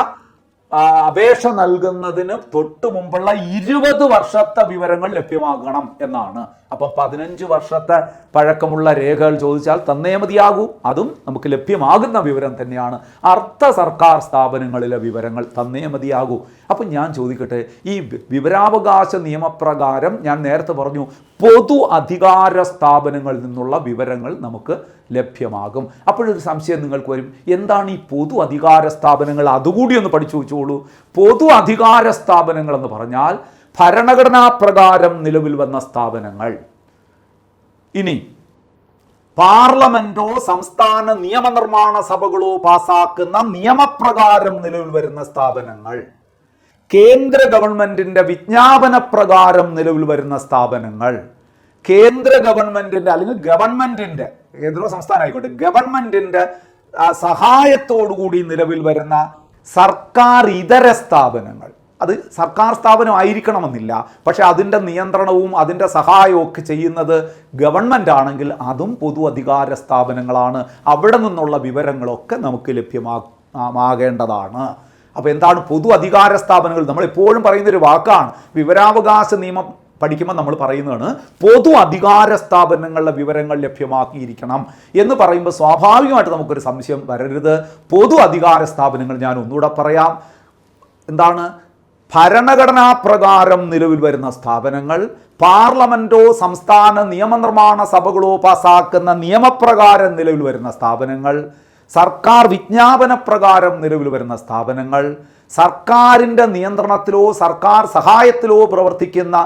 A: അപേക്ഷ നൽകുന്നതിന് തൊട്ട് മുമ്പുള്ള 20 വർഷത്തെ വിവരങ്ങൾ ലഭ്യമാകണം എന്നാണ്. അപ്പം 15 വർഷത്തെ പഴക്കമുള്ള രേഖകൾ ചോദിച്ചാൽ തന്നേ മതിയാകൂ. അതും നമുക്ക് ലഭ്യമാകുന്ന വിവരം തന്നെയാണ്. അർദ്ധ സർക്കാർ സ്ഥാപനങ്ങളിലെ വിവരങ്ങൾ തന്നേ മതിയാകൂ. അപ്പം ഞാൻ ചോദിക്കട്ടെ, ഈ വിവരാവകാശ നിയമപ്രകാരം ഞാൻ നേരത്തെ പറഞ്ഞു പൊതു അധികാര സ്ഥാപനങ്ങളിൽ നിന്നുള്ള വിവരങ്ങൾ നമുക്ക് ലഭ്യമാകും. അപ്പോഴൊരു സംശയം നിങ്ങൾക്ക് വരും, എന്താണ് ഈ പൊതു അധികാര സ്ഥാപനങ്ങൾ? അതുകൂടി ഒന്ന് പഠിച്ചു വെച്ചോളൂ. പൊതു അധികാര സ്ഥാപനങ്ങൾ എന്ന് പറഞ്ഞാൽ ഭരണഘടനാ പ്രകാരം നിലവിൽ വന്ന സ്ഥാപനങ്ങൾ. ഇനി പാർലമെന്റോ സംസ്ഥാന നിയമനിർമ്മാണ സഭകളോ പാസാക്കുന്ന നിയമപ്രകാരം നിലവിൽ വരുന്ന സ്ഥാപനങ്ങൾ, കേന്ദ്ര ഗവൺമെന്റിന്റെ വിജ്ഞാപന പ്രകാരം നിലവിൽ വരുന്ന സ്ഥാപനങ്ങൾ, കേന്ദ്ര ഗവൺമെന്റിന്റെ അല്ലെങ്കിൽ ഗവൺമെന്റിന്റെ, കേന്ദ്ര സംസ്ഥാന ആയിക്കോട്ടെ, ഗവൺമെന്റിന്റെ സഹായത്തോടുകൂടി നിലവിൽ വരുന്ന സർക്കാർ ഇതര സ്ഥാപനങ്ങൾ. അത് സർക്കാർ സ്ഥാപനം ആയിരിക്കണമെന്നില്ല, പക്ഷെ അതിൻ്റെ നിയന്ത്രണവും അതിൻ്റെ സഹായവും ഒക്കെ ചെയ്യുന്നത് ഗവൺമെൻറ് ആണെങ്കിൽ അതും പൊതു അധികാര സ്ഥാപനങ്ങളാണ്. അവിടെ നിന്നുള്ള വിവരങ്ങളൊക്കെ നമുക്ക് ലഭ്യമാകേണ്ടതാണ്. അപ്പോൾ എന്താണ് പൊതു അധികാര സ്ഥാപനങ്ങൾ? നമ്മളെപ്പോഴും പറയുന്നൊരു വാക്കാണ്. വിവരാവകാശ നിയമം പഠിക്കുമ്പോൾ നമ്മൾ പറയുന്നതാണ് പൊതു അധികാര സ്ഥാപനങ്ങളുടെ വിവരങ്ങൾ ലഭ്യമാക്കിയിരിക്കണം എന്ന് പറയുമ്പോൾ സ്വാഭാവികമായിട്ട് നമുക്കൊരു സംശയം വരരുത്. പൊതു അധികാര സ്ഥാപനങ്ങൾ ഞാൻ ഒന്നുകൂടെ പറയാം. എന്താണ്? ഭരണഘടനാ പ്രകാരം നിലവിൽ വരുന്ന സ്ഥാപനങ്ങൾ, പാർലമെന്റോ സംസ്ഥാന നിയമനിർമ്മാണ സഭകളോ പാസാക്കുന്ന നിയമപ്രകാരം നിലവിൽ വരുന്ന സ്ഥാപനങ്ങൾ, സർക്കാർ വിജ്ഞാപന പ്രകാരം നിലവിൽ വരുന്ന സ്ഥാപനങ്ങൾ, സർക്കാരിൻ്റെ നിയന്ത്രണത്തിലോ സർക്കാർ സഹായത്തിലോ പ്രവർത്തിക്കുന്ന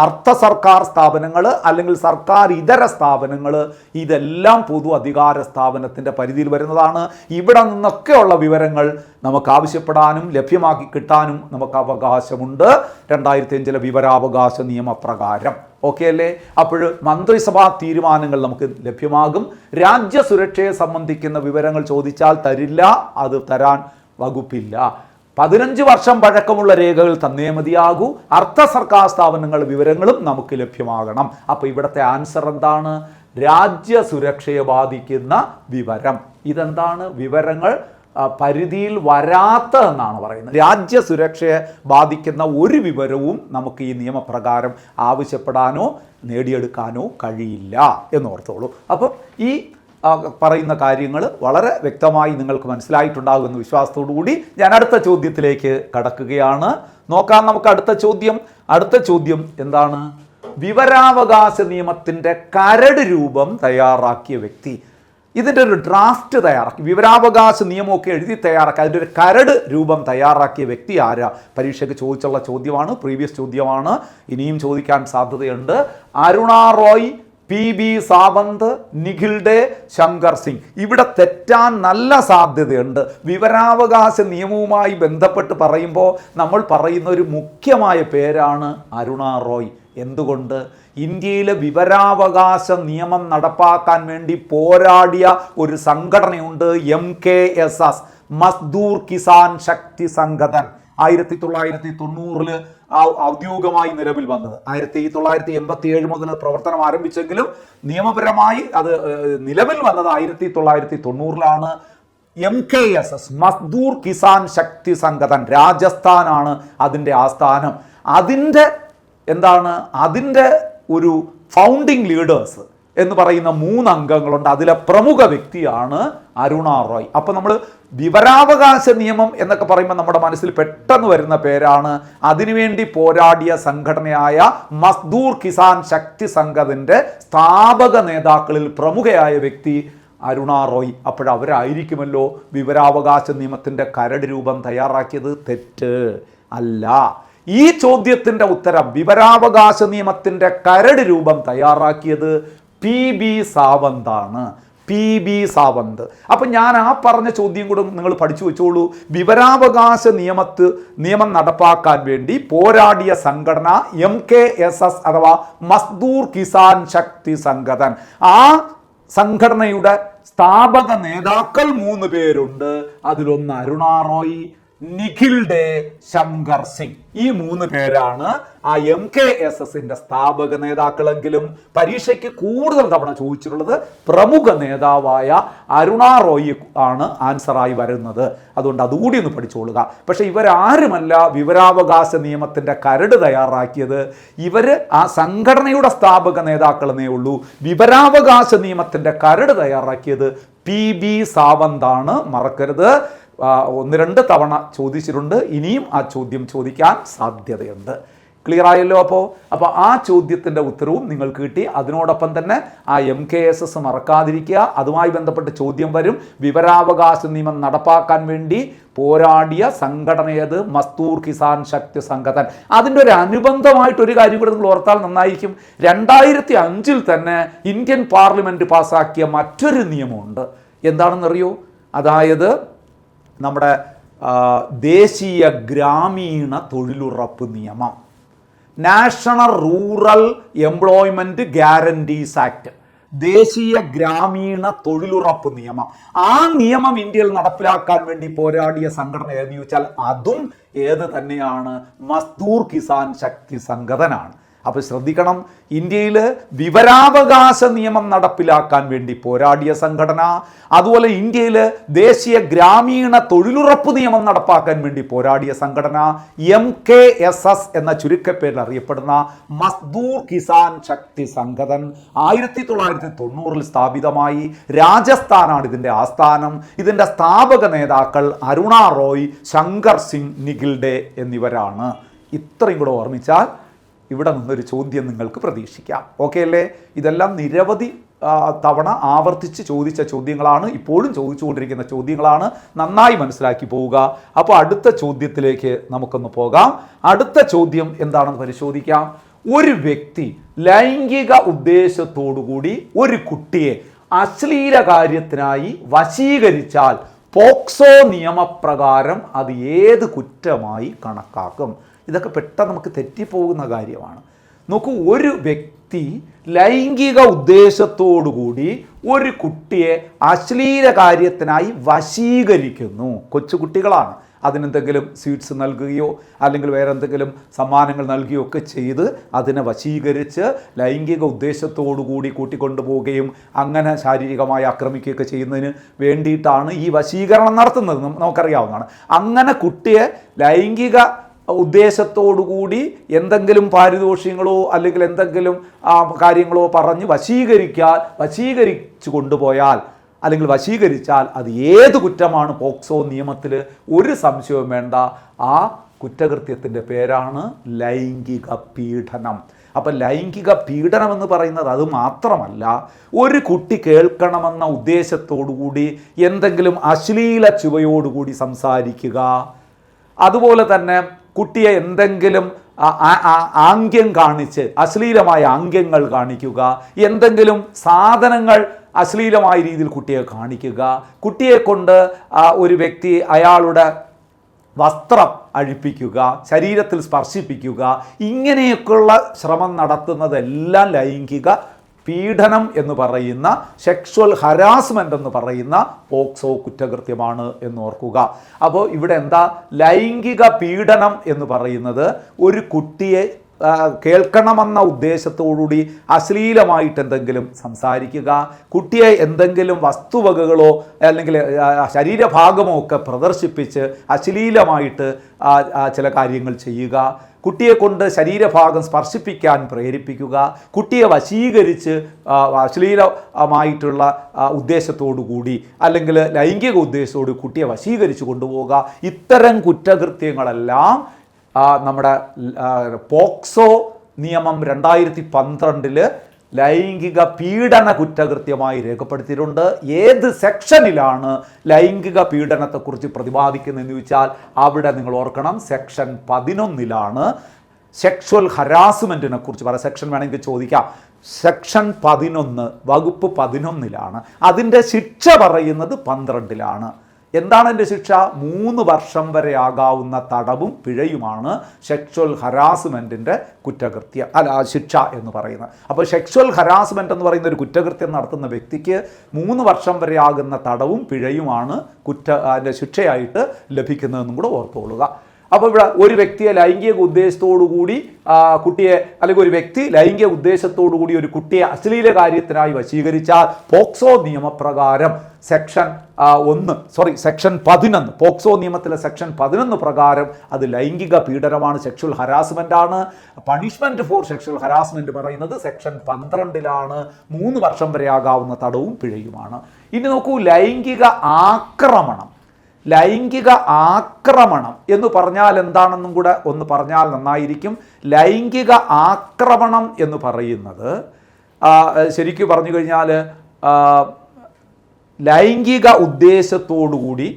A: അർദ്ധ സർക്കാർ സ്ഥാപനങ്ങൾ അല്ലെങ്കിൽ സർക്കാർ ഇതര സ്ഥാപനങ്ങൾ, ഇതെല്ലാം പൊതു അധികാര സ്ഥാപനത്തിൻ്റെ പരിധിയിൽ വരുന്നതാണ്. ഇവിടെ നിന്നൊക്കെയുള്ള വിവരങ്ങൾ നമുക്ക് ആവശ്യപ്പെടാനും ലഭ്യമാക്കി കിട്ടാനും നമുക്ക് അവകാശമുണ്ട് 2005 വിവരാവകാശ നിയമപ്രകാരം. ഓക്കെ അല്ലേ? അപ്പോൾ മന്ത്രിസഭാ തീരുമാനങ്ങൾ നമുക്ക് ലഭ്യമാകും. രാജ്യസുരക്ഷയെ സംബന്ധിക്കുന്ന വിവരങ്ങൾ ചോദിച്ചാൽ തരില്ല, അത് തരാൻ വകുപ്പില്ല. 15 വർഷം പഴക്കമുള്ള രേഖകൾ തന്നേ മതിയാകൂ. അർദ്ധ സർക്കാർ സ്ഥാപനങ്ങളുടെ വിവരങ്ങളും നമുക്ക് ലഭ്യമാകണം. അപ്പോൾ ഇവിടുത്തെ ആൻസർ എന്താണ്? രാജ്യസുരക്ഷയെ ബാധിക്കുന്ന വിവരം. ഇതെന്താണ്? വിവരങ്ങൾ പരിധിയിൽ വരാത്ത എന്നാണ് പറയുന്നത്. രാജ്യസുരക്ഷയെ ബാധിക്കുന്ന ഒരു വിവരവും നമുക്ക് ഈ നിയമപ്രകാരം ആവശ്യപ്പെടാനോ നേടിയെടുക്കാനോ കഴിയില്ല എന്നോർത്തോളൂ. അപ്പം ഈ പറയുന്ന കാര്യങ്ങൾ വളരെ വ്യക്തമായി നിങ്ങൾക്ക് മനസ്സിലായിട്ടുണ്ടാകുമെന്ന വിശ്വാസത്തോടു കൂടി ഞാൻ അടുത്ത ചോദ്യത്തിലേക്ക് കടക്കുകയാണ്. നോക്കാം നമുക്ക് അടുത്ത ചോദ്യം എന്താണ്? വിവരാവകാശ നിയമത്തിൻ്റെ കരട് രൂപം തയ്യാറാക്കിയ വ്യക്തി. ഇതിൻ്റെ ഒരു ഡ്രാഫ്റ്റ് തയ്യാറാക്കി, വിവരാവകാശ നിയമമൊക്കെ എഴുതി തയ്യാറാക്കി അതിൻ്റെ ഒരു കരട് രൂപം തയ്യാറാക്കിയ വ്യക്തി ആരാ? പരീക്ഷയ്ക്ക് ചോദിച്ചുള്ള ചോദ്യമാണ്, പ്രീവിയസ് ചോദ്യമാണ്, ഇനിയും ചോദിക്കാൻ സാധ്യതയുണ്ട്. Aruna Roy, PB Sawant, Nikhil day, Shankar Singh. ഇവിടെ തെറ്റാൻ നല്ല സാധ്യതയുണ്ട്. വിവരാവകാശ നിയമവുമായി ബന്ധപ്പെട്ട് പറയുമ്പോൾ നമ്മൾ പറയുന്ന ഒരു മുഖ്യമായ പേരാണ് അരുണ റോയ്. എന്തുകൊണ്ട്? ഇന്ത്യയിലെ വിവരാവകാശ നിയമം നടപ്പാക്കാൻ വേണ്ടി പോരാടിയ ഒരു സംഘടനയുണ്ട്, MKSS, മസ്ദൂർ കിസാൻ ശക്തി സംഘടൻ. 1990 ഔദ്യോഗികമായി നിലവിൽ വന്നത്. 1987 മുതൽ പ്രവർത്തനം ആരംഭിച്ചെങ്കിലും നിയമപരമായി അത് നിലവിൽ വന്നത് 1990 MKSS, മസ്ദൂർ കിസാൻ ശക്തി സംഘടൻ. രാജസ്ഥാനാണ് അതിൻ്റെ ആസ്ഥാനം. അതിൻ്റെ ഒരു ഫൗണ്ടിങ് ലീഡേഴ്സ് എന്ന് പറയുന്ന 3 അംഗങ്ങളുണ്ട്. അതിലെ പ്രമുഖ വ്യക്തിയാണ് അരുണ റോയ്. അപ്പോൾ നമ്മൾ വിവരാവകാശ നിയമം എന്നൊക്കെ പറയുമ്പോൾ നമ്മുടെ മനസ്സിൽ പെട്ടെന്ന് വരുന്ന പേരാണ് അതിനുവേണ്ടി പോരാടിയ സംഘടനയായ മസ്ദൂർ കിസാൻ ശക്തി സംഘത്തിൻ്റെ സ്ഥാപക നേതാക്കളിൽ പ്രമുഖയായ വ്യക്തി അരുണ റോയ്. അപ്പോഴവരായിരിക്കുമല്ലോ വിവരാവകാശ നിയമത്തിൻ്റെ കരട് രൂപം തയ്യാറാക്കിയത്. തെറ്റ് അല്ല. ഈ ചോദ്യത്തിൻ്റെ ഉത്തരം, വിവരാവകാശ നിയമത്തിൻ്റെ കരട് രൂപം തയ്യാറാക്കിയത് PB സാവന്താണ്. PB സാവന്ത്. അപ്പം ഞാൻ ആ പറഞ്ഞ ചോദ്യം കൂടെ നിങ്ങൾ പഠിച്ചു വെച്ചോളൂ. വിവരാവകാശ നിയമം നടപ്പാക്കാൻ വേണ്ടി പോരാടിയ സംഘടന MKSS അഥവാ മസ്ദൂർ കിസാൻ ശക്തി സംഘടൻ. ആ സംഘടനയുടെ സ്ഥാപക നേതാക്കൾ 3 പേരുണ്ട്. അതിലൊന്ന് അരുണ റോയ്, നിഖിൽ ഡേ, ശങ്കർ സിംഗ്. ഈ 3 പേരാണ് ആ MKSSന്റെ സ്ഥാപക നേതാക്കളെങ്കിലും പരീക്ഷയ്ക്ക് കൂടുതൽ തവണ ചോദിച്ചിട്ടുള്ളത് പ്രമുഖ നേതാവായ അരുണ റോയ് ആണ് ആൻസറായി വരുന്നത്. അതുകൊണ്ട് അതുകൂടി ഒന്ന് പഠിച്ചോളുക. പക്ഷെ ഇവരാരുമല്ല വിവരാവകാശ നിയമത്തിന്റെ കരട് തയ്യാറാക്കിയത്. ഇവര് ആ സംഘടനയുടെ സ്ഥാപക നേതാക്കളെന്നേ ഉള്ളൂ. വിവരാവകാശ നിയമത്തിന്റെ കരട് തയ്യാറാക്കിയത് PB സാവന്താണ്. മറക്കരുത്. 1-2 തവണ ചോദിച്ചിട്ടുണ്ട്. ഇനിയും ആ ചോദ്യം ചോദിക്കാൻ സാധ്യതയുണ്ട്. ക്ലിയർ ആയല്ലോ? അപ്പോൾ ആ ചോദ്യത്തിൻ്റെ ഉത്തരവും നിങ്ങൾക്ക് കിട്ടി. അതിനോടൊപ്പം തന്നെ ആ MKSS മറക്കാതിരിക്കുക. അതുമായി ബന്ധപ്പെട്ട് ചോദ്യം വരും. വിവരാവകാശ നിയമം നടപ്പാക്കാൻ വേണ്ടി പോരാടിയ സംഘടനയത് മസ്ദൂർ കിസാൻ ശക്തി സംഘടൻ. അതിൻ്റെ ഒരു അനുബന്ധമായിട്ടൊരു കാര്യം കൂടെ നിങ്ങൾ ഓർത്താൽ നന്നായിരിക്കും. 2005 തന്നെ ഇന്ത്യൻ പാർലമെൻറ്റ് പാസ്സാക്കിയ മറ്റൊരു നിയമമുണ്ട്. എന്താണെന്നറിയോ? അതായത് നമ്മുടെ ദേശീയ ഗ്രാമീണ തൊഴിലുറപ്പ് നിയമം, national rural employment guarantees act, ദേശീയ ഗ്രാമീണ തൊഴിലുറപ്പ് നിയമം. ആ നിയമം ഇന്ത്യയിൽ നടപ്പിലാക്കാൻ വേണ്ടി പോരാടിയ സംഘടന ഏതെന്ന് ചോദിച്ചാൽ അതും ഏത് തന്നെയാണ്? മസ്ദൂർ കിസാൻ ശക്തി സംഘടനാണ്. അപ്പോൾ ശ്രദ്ധിക്കണം, ഇന്ത്യയിൽ വിവരാവകാശ നിയമം നടപ്പിലാക്കാൻ വേണ്ടി പോരാടിയ സംഘടന, അതുപോലെ ഇന്ത്യയിൽ ദേശീയ ഗ്രാമീണ തൊഴിലുറപ്പ് നിയമം നടപ്പാക്കാൻ വേണ്ടി പോരാടിയ സംഘടന MKSS എന്ന ചുരുക്കപ്പേരിൽ അറിയപ്പെടുന്ന മസ്ദൂർ കിസാൻ ശക്തി സംഘടൻ 1990 സ്ഥാപിതമായി. രാജസ്ഥാനാണ് ഇതിൻ്റെ ആസ്ഥാനം. ഇതിൻ്റെ സ്ഥാപക നേതാക്കൾ അരുണ റോയ്, ശങ്കർ സിംഗ്, നിഖിൽ ഡേ എന്നിവരാണ്. ഇത്രയും കൂടെ ഓർമ്മിച്ചാൽ ഇവിടെ നിന്നൊരു ചോദ്യം നിങ്ങൾക്ക് പ്രതീക്ഷിക്കാം. ഓക്കെ അല്ലേ? ഇതെല്ലാം നിരവധി തവണ ആവർത്തിച്ച് ചോദിച്ച ചോദ്യങ്ങളാണ്, ഇപ്പോഴും ചോദിച്ചുകൊണ്ടിരിക്കുന്ന ചോദ്യങ്ങളാണ്. നന്നായി മനസ്സിലാക്കി പോവുക. അപ്പോൾ അടുത്ത ചോദ്യത്തിലേക്ക് നമുക്കൊന്ന് പോകാം. അടുത്ത ചോദ്യം എന്താണെന്ന് പരിശോധിക്കാം. ഒരു വ്യക്തി ലൈംഗിക ഉദ്ദേശത്തോടുകൂടി ഒരു കുട്ടിയെ അശ്ലീല കാര്യത്തിനായി വശീകരിച്ചാൽ പോക്സോ നിയമപ്രകാരം അത് ഏത് കുറ്റമായി കണക്കാക്കും? ഇതൊക്കെ പെട്ടെന്ന് നമുക്ക് തെറ്റിപ്പോകുന്ന കാര്യമാണ്. നോക്കൂ, ഒരു വ്യക്തി ലൈംഗിക ഉദ്ദേശത്തോടുകൂടി ഒരു കുട്ടിയെ അശ്ലീല കാര്യത്തിനായി വശീകരിക്കുന്നു. കൊച്ചുകുട്ടികളാണ്. അതിനെന്തെങ്കിലും സ്വീറ്റ്സ് നൽകുകയോ അല്ലെങ്കിൽ വേറെ എന്തെങ്കിലും സമ്മാനങ്ങൾ നൽകുകയോ ഒക്കെ ചെയ്ത് അതിനെ വശീകരിച്ച് ലൈംഗിക ഉദ്ദേശത്തോടുകൂടി കൂട്ടിക്കൊണ്ടുപോവുകയും അങ്ങനെ ശാരീരികമായി ആക്രമിക്കുകയൊക്കെ ചെയ്യുന്നതിന് വേണ്ടിയിട്ടാണ് ഈ വശീകരണം നടത്തുന്നത്. നമുക്കറിയാവുന്നതാണ്. അങ്ങനെ കുട്ടിയെ ലൈംഗിക ഉദ്ദേശത്തോടുകൂടി എന്തെങ്കിലും പാരിതോഷികങ്ങളോ അല്ലെങ്കിൽ എന്തെങ്കിലും കാര്യങ്ങളോ പറഞ്ഞ് വശീകരിച്ചു കൊണ്ടുപോയാൽ അല്ലെങ്കിൽ വശീകരിച്ചാൽ അത് ഏത് കുറ്റമാണ് പോക്സോ നിയമത്തിൽ? ഒരു സംശയവും വേണ്ട. ആ കുറ്റകൃത്യത്തിൻ്റെ പേരാണ് ലൈംഗിക പീഡനം. അപ്പം ലൈംഗിക പീഡനം എന്ന് പറയുന്നത് അത് മാത്രമല്ല, ഒരു കുട്ടി കേൾക്കണമെന്ന ഉദ്ദേശത്തോടുകൂടി എന്തെങ്കിലും അശ്ലീല ചുവയോടുകൂടി സംസാരിക്കുക, അതുപോലെ തന്നെ കുട്ടിയെ എന്തെങ്കിലും ആംഗ്യം കാണിച്ച് അശ്ലീലമായ ആംഗ്യങ്ങൾ കാണിക്കുക, എന്തെങ്കിലും സാധനങ്ങൾ അശ്ലീലമായ രീതിയിൽ കുട്ടിയെ കാണിക്കുക, കുട്ടിയെ കൊണ്ട് ഒരു വ്യക്തി അയാളുടെ വസ്ത്രം അഴിപ്പിക്കുക, ശരീരത്തിൽ സ്പർശിപ്പിക്കുക, ഇങ്ങനെയൊക്കെയുള്ള ശ്രമം നടത്തുന്നതെല്ലാം ലൈംഗിക പീഡനം എന്ന് പറയുന്ന, സെക്ഷുവൽ ഹരാസ്മെൻ്റ് എന്ന് പറയുന്ന പോക്സോ കുറ്റകൃത്യമാണ് എന്ന് ഓർക്കുക. അപ്പോൾ ഇവിടെ എന്താ? ലൈംഗിക പീഡനം എന്ന് പറയുന്നത് ഒരു കുട്ടിയെ കേൾക്കണമെന്ന ഉദ്ദേശത്തോടുകൂടി അശ്ലീലമായിട്ട് എന്തെങ്കിലും സംസാരിക്കുക, കുട്ടിയെ എന്തെങ്കിലും വസ്തുവകകളോ അല്ലെങ്കിൽ ശരീരഭാഗമോ ഒക്കെ പ്രദർശിപ്പിച്ച് അശ്ലീലമായിട്ട് ചില കാര്യങ്ങൾ ചെയ്യുക, കുട്ടിയെ കൊണ്ട് ശരീരഭാഗം സ്പർശിപ്പിക്കാൻ പ്രേരിപ്പിക്കുക, കുട്ടിയെ വശീകരിച്ച് അശ്ലീലമായിട്ടുള്ള ഉദ്ദേശത്തോടുകൂടി അല്ലെങ്കിൽ ലൈംഗിക ഉദ്ദേശത്തോട് കുട്ടിയെ വശീകരിച്ച് കൊണ്ടുപോവുക. ഇത്തരം കുറ്റകൃത്യങ്ങളെല്ലാം നമ്മുടെ പോക്സോ നിയമം 2012 ലൈംഗിക പീഡന കുറ്റകൃത്യമായി രേഖപ്പെടുത്തിയിട്ടുണ്ട്. ഏത് സെക്ഷനിലാണ് ലൈംഗിക പീഡനത്തെക്കുറിച്ച് പ്രതിപാദിക്കുന്നതെന്ന് ചോദിച്ചാൽ അവിടെ നിങ്ങൾ ഓർക്കണം, സെക്ഷൻ 11 സെക്ഷൽ ഹരാസ്മെൻറ്റിനെ കുറിച്ച് പറയാം. സെക്ഷൻ വേണമെങ്കിൽ ചോദിക്കാം. സെക്ഷൻ 11 വകുപ്പ് 11 അതിൻ്റെ ശിക്ഷ പറയുന്നത് 12 എന്താണ് എൻ്റെ ശിക്ഷ? 3 വർഷം വരെ ആകാവുന്ന തടവും പിഴയുമാണ് സെക്ഷൽ ഹരാസ്മെൻറ്റിൻ്റെ കുറ്റകൃത്യം ശിക്ഷ എന്ന് പറയുന്നത്. അപ്പോൾ സെക്ഷൽ ഹരാസ്മെൻറ്റ് എന്ന് പറയുന്ന ഒരു കുറ്റകൃത്യം നടത്തുന്ന വ്യക്തിക്ക് 3 വർഷം വരെ ആകുന്ന തടവും പിഴയുമാണ് അതിൻ്റെ ശിക്ഷയായിട്ട് ലഭിക്കുന്നതെന്നും കൂടെ ഓർത്തുകൊള്ളുക. അപ്പോൾ ഇവിടെ ഒരു വ്യക്തിയെ ലൈംഗിക ഉദ്ദേശത്തോടു കൂടി കുട്ടിയെ അല്ലെങ്കിൽ ഒരു വ്യക്തി ലൈംഗിക ഉദ്ദേശത്തോടു കൂടി ഒരു കുട്ടിയെ അശ്ലീല കാര്യത്തിനായി വശീകരിച്ചാൽ പോക്സോ നിയമപ്രകാരം സെക്ഷൻ 11 പോക്സോ നിയമത്തിലെ സെക്ഷൻ 11 പ്രകാരം അത് ലൈംഗിക പീഡനമാണ്, സെക്ഷൽ ഹരാസ്മെൻ്റ് ആണ്. പണിഷ്മെൻറ്റ് ഫോർ സെക്ഷൽ ഹരാസ്മെൻറ്റ് പറയുന്നത് സെക്ഷൻ 12 3 വർഷം വരെ ആകാവുന്ന തടവും പിഴയുമാണ്. ഇനി നോക്കൂ, ലൈംഗിക ആക്രമണം എന്ന് പറഞ്ഞാൽ എന്താണെന്നും കൂടെ ഒന്ന് പറഞ്ഞാൽ നന്നായിരിക്കും. ലൈംഗിക ആക്രമണം എന്ന് പറയുന്നത് ശരിക്കും പറഞ്ഞു കഴിഞ്ഞാൽ ലൈംഗിക ഉദ്ദേശത്തോടുകൂടി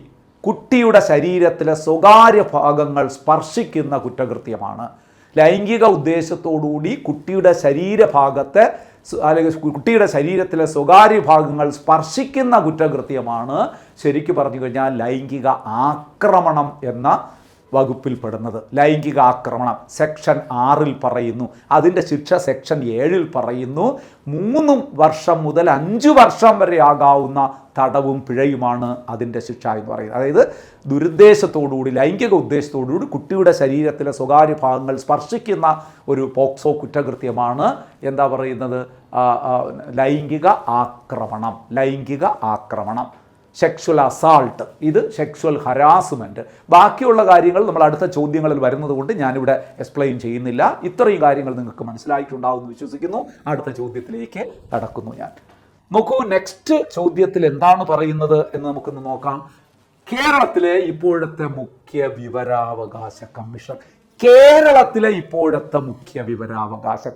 A: കുട്ടിയുടെ ശരീരത്തിലെ സ്വകാര്യ ഭാഗങ്ങൾ സ്പർശിക്കുന്ന കുറ്റകൃത്യമാണ്. ലൈംഗിക ഉദ്ദേശത്തോടുകൂടി കുട്ടിയുടെ ശരീരഭാഗത്തെ അല്ലെങ്കിൽ കുട്ടിയുടെ ശരീരത്തിലെ സ്വകാര്യ ഭാഗങ്ങൾ സ്പർശിക്കുന്ന കുറ്റകൃത്യമാണ് ശരിക്കും പറഞ്ഞു കഴിഞ്ഞാൽ ലൈംഗിക ആക്രമണം എന്ന വകുപ്പിൽപ്പെടുന്നത്. ലൈംഗിക ആക്രമണം സെക്ഷൻ 6 പറയുന്നു. അതിൻ്റെ ശിക്ഷ സെക്ഷൻ 7 പറയുന്നു. 3 വർഷം മുതൽ 5 വർഷം വരെ ആകാവുന്ന തടവും പിഴയുമാണ് അതിൻ്റെ ശിക്ഷ എന്ന് പറയുന്നത്. അതായത് ദുരുദ്ദേശത്തോടുകൂടി ലൈംഗിക ഉദ്ദേശത്തോടുകൂടി കുട്ടിയുടെ ശരീരത്തിലെ സ്വകാര്യ ഭാഗങ്ങൾ സ്പർശിക്കുന്ന ഒരു പോക്സോ കുറ്റകൃത്യമാണ് എന്താ പറയുന്നത്, ലൈംഗിക ആക്രമണം. സെക്ഷൽ അസാൾട്ട്, ഇത് സെക്ഷൽ ഹരാസ്മെൻറ്റ്. ബാക്കിയുള്ള കാര്യങ്ങൾ നമ്മൾ അടുത്ത ചോദ്യങ്ങളിൽ വരുന്നത് കൊണ്ട് ഞാനിവിടെ എക്സ്പ്ലെയിൻ ചെയ്യുന്നില്ല. ഇത്രയും കാര്യങ്ങൾ നിങ്ങൾക്ക് മനസ്സിലായിട്ടുണ്ടാവുമെന്ന് വിശ്വസിക്കുന്നു. അടുത്ത ചോദ്യത്തിലേക്ക് കടക്കുന്നു ഞാൻ. നോക്കൂ, നെക്സ്റ്റ് ചോദ്യത്തിൽ എന്താണ് പറയുന്നത് എന്ന് നമുക്കൊന്ന് നോക്കാം. കേരളത്തിലെ ഇപ്പോഴത്തെ മുഖ്യ വിവരാവകാശ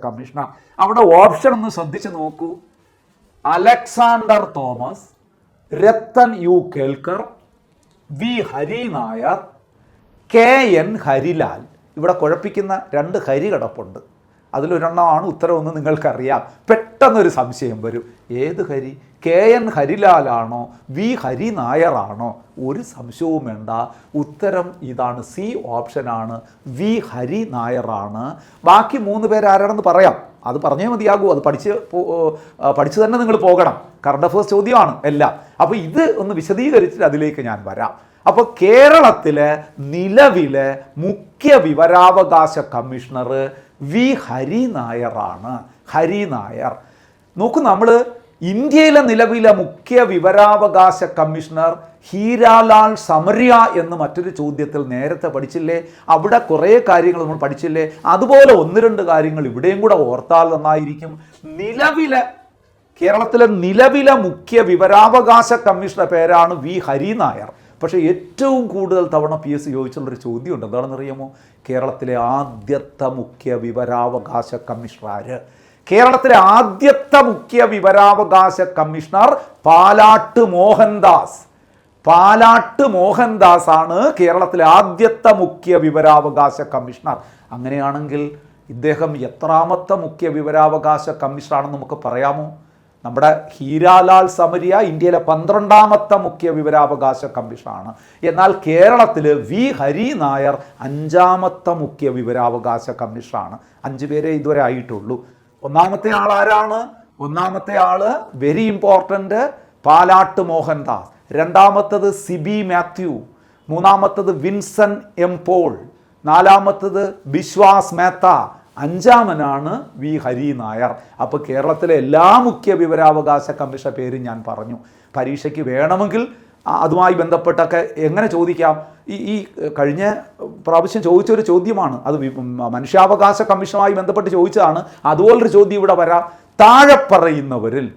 A: കമ്മീഷണർ അവിടെ ഓപ്ഷൻ ഒന്ന് ശ്രദ്ധിച്ച് നോക്കൂ. Alexander Thomas, Rattan U Kelkar, V Hari Nair, KN Harilal. ഇവിടെ കുഴപ്പിക്കുന്ന 2 ഹരി കിടപ്പുണ്ട്. അതിലൊരെണ്ണമാണ് ഉത്തരവെന്ന് നിങ്ങൾക്കറിയാം. പെട്ടെന്നൊരു സംശയം വരും, ഏത് ഹരി? KN ഹരിലാലാണോ വി ഹരി നായറാണോ? ഒരു സംശയവും വേണ്ട, ഉത്തരം ഇതാണ്. സി ഓപ്ഷനാണ്, വി ഹരി നായറാണ്. ബാക്കി 3 പേര് ആരാണെന്ന് പറയാം, അത് പറഞ്ഞേ മതിയാകൂ. അത് പഠിച്ച് തന്നെ നിങ്ങൾ പോകണം. കറണ്ട് അഫയേഴ്സ് ചോദ്യമാണ് എല്ലാം. അപ്പോൾ ഇത് ഒന്ന് വിശദീകരിച്ചിട്ട് അതിലേക്ക് ഞാൻ വരാം. അപ്പോൾ കേരളത്തിലെ നിലവിലെ മുഖ്യ വിവരാവകാശ കമ്മീഷണർ വി ഹരി നായറാണ്. ഹരി നായർ. നോക്കൂ, നമ്മൾ ഇന്ത്യയിലെ നിലവിലെ മുഖ്യ വിവരാവകാശ കമ്മീഷണർ ഹീരാലാൽ സമരിയ എന്ന് മറ്റൊരു ചോദ്യത്തിൽ നേരത്തെ പഠിച്ചില്ലേ? അവിടെ കുറേ കാര്യങ്ങൾ നമ്മൾ പഠിച്ചില്ലേ? അതുപോലെ 1-2 കാര്യങ്ങൾ ഇവിടെയും കൂടെ ഓർത്താൽ നന്നായിരിക്കും. കേരളത്തിലെ നിലവിലെ മുഖ്യ വിവരാവകാശ കമ്മീഷണർ പേരാണ് വി ഹരി നായർ. പക്ഷേ ഏറ്റവും കൂടുതൽ തവണ PSC ചോദിച്ചുള്ളൊരു ചോദ്യമുണ്ട്. എന്താണെന്നറിയാമോ? കേരളത്തിലെ ആദ്യത്തെ മുഖ്യ വിവരാവകാശ കമ്മീഷണർ. കേരളത്തിലെ ആദ്യത്തെ മുഖ്യ വിവരാവകാശ കമ്മീഷണർ പാലാട്ട് മോഹൻദാസ് ആണ് കേരളത്തിലെ ആദ്യത്തെ മുഖ്യ വിവരാവകാശ കമ്മീഷണർ. അങ്ങനെയാണെങ്കിൽ ഇദ്ദേഹം എത്രാമത്തെ മുഖ്യ വിവരാവകാശ കമ്മീഷണറാണെന്ന് നമുക്ക് പറയാമോ? നമ്മുടെ ഹീരാലാൽ സമരിയ ഇന്ത്യയിലെ 12ാമത്തെ മുഖ്യ വിവരാവകാശ കമ്മീഷണറാണ്. എന്നാൽ കേരളത്തിൽ വി ഹരി നായർ 5ാമത്തെ മുഖ്യ വിവരാവകാശ കമ്മീഷണറാണ്. 5 പേരെ ഇതുവരെ ആയിട്ടുള്ളൂ. ഒന്നാമത്തെ ആൾ ആരാണ്? ഒന്നാമത്തെ ആള് വെരി ഇമ്പോർട്ടൻ്റ്, പാലാട്ട് മോഹൻദാസ്. 2ാമത്തത് സിബി മാത്യു. 3ാമത്തത് വിൻസൻ എം പോൾ. 4ാമത്തത് ബിശ്വാസ് മേത്ത. 5ാമനാണ് വി ഹരി നായർ. അപ്പോൾ കേരളത്തിലെ എല്ലാ മുഖ്യ വിവരാവകാശ കമ്മീഷൻ പേര് ഞാൻ പറഞ്ഞു. പരീക്ഷയ്ക്ക് വേണമെങ്കിൽ അതുമായി ബന്ധപ്പെട്ടൊക്കെ എങ്ങനെ ചോദിക്കാം? ഈ കഴിഞ്ഞ പ്രാവശ്യം ചോദിച്ചൊരു ചോദ്യമാണ്, അത് മനുഷ്യാവകാശ കമ്മീഷനുമായി ബന്ധപ്പെട്ട് ചോദിച്ചതാണ്. അതുപോലൊരു ചോദ്യം ഇവിടെ വരാം. താഴെ പറയുന്നവരിൽ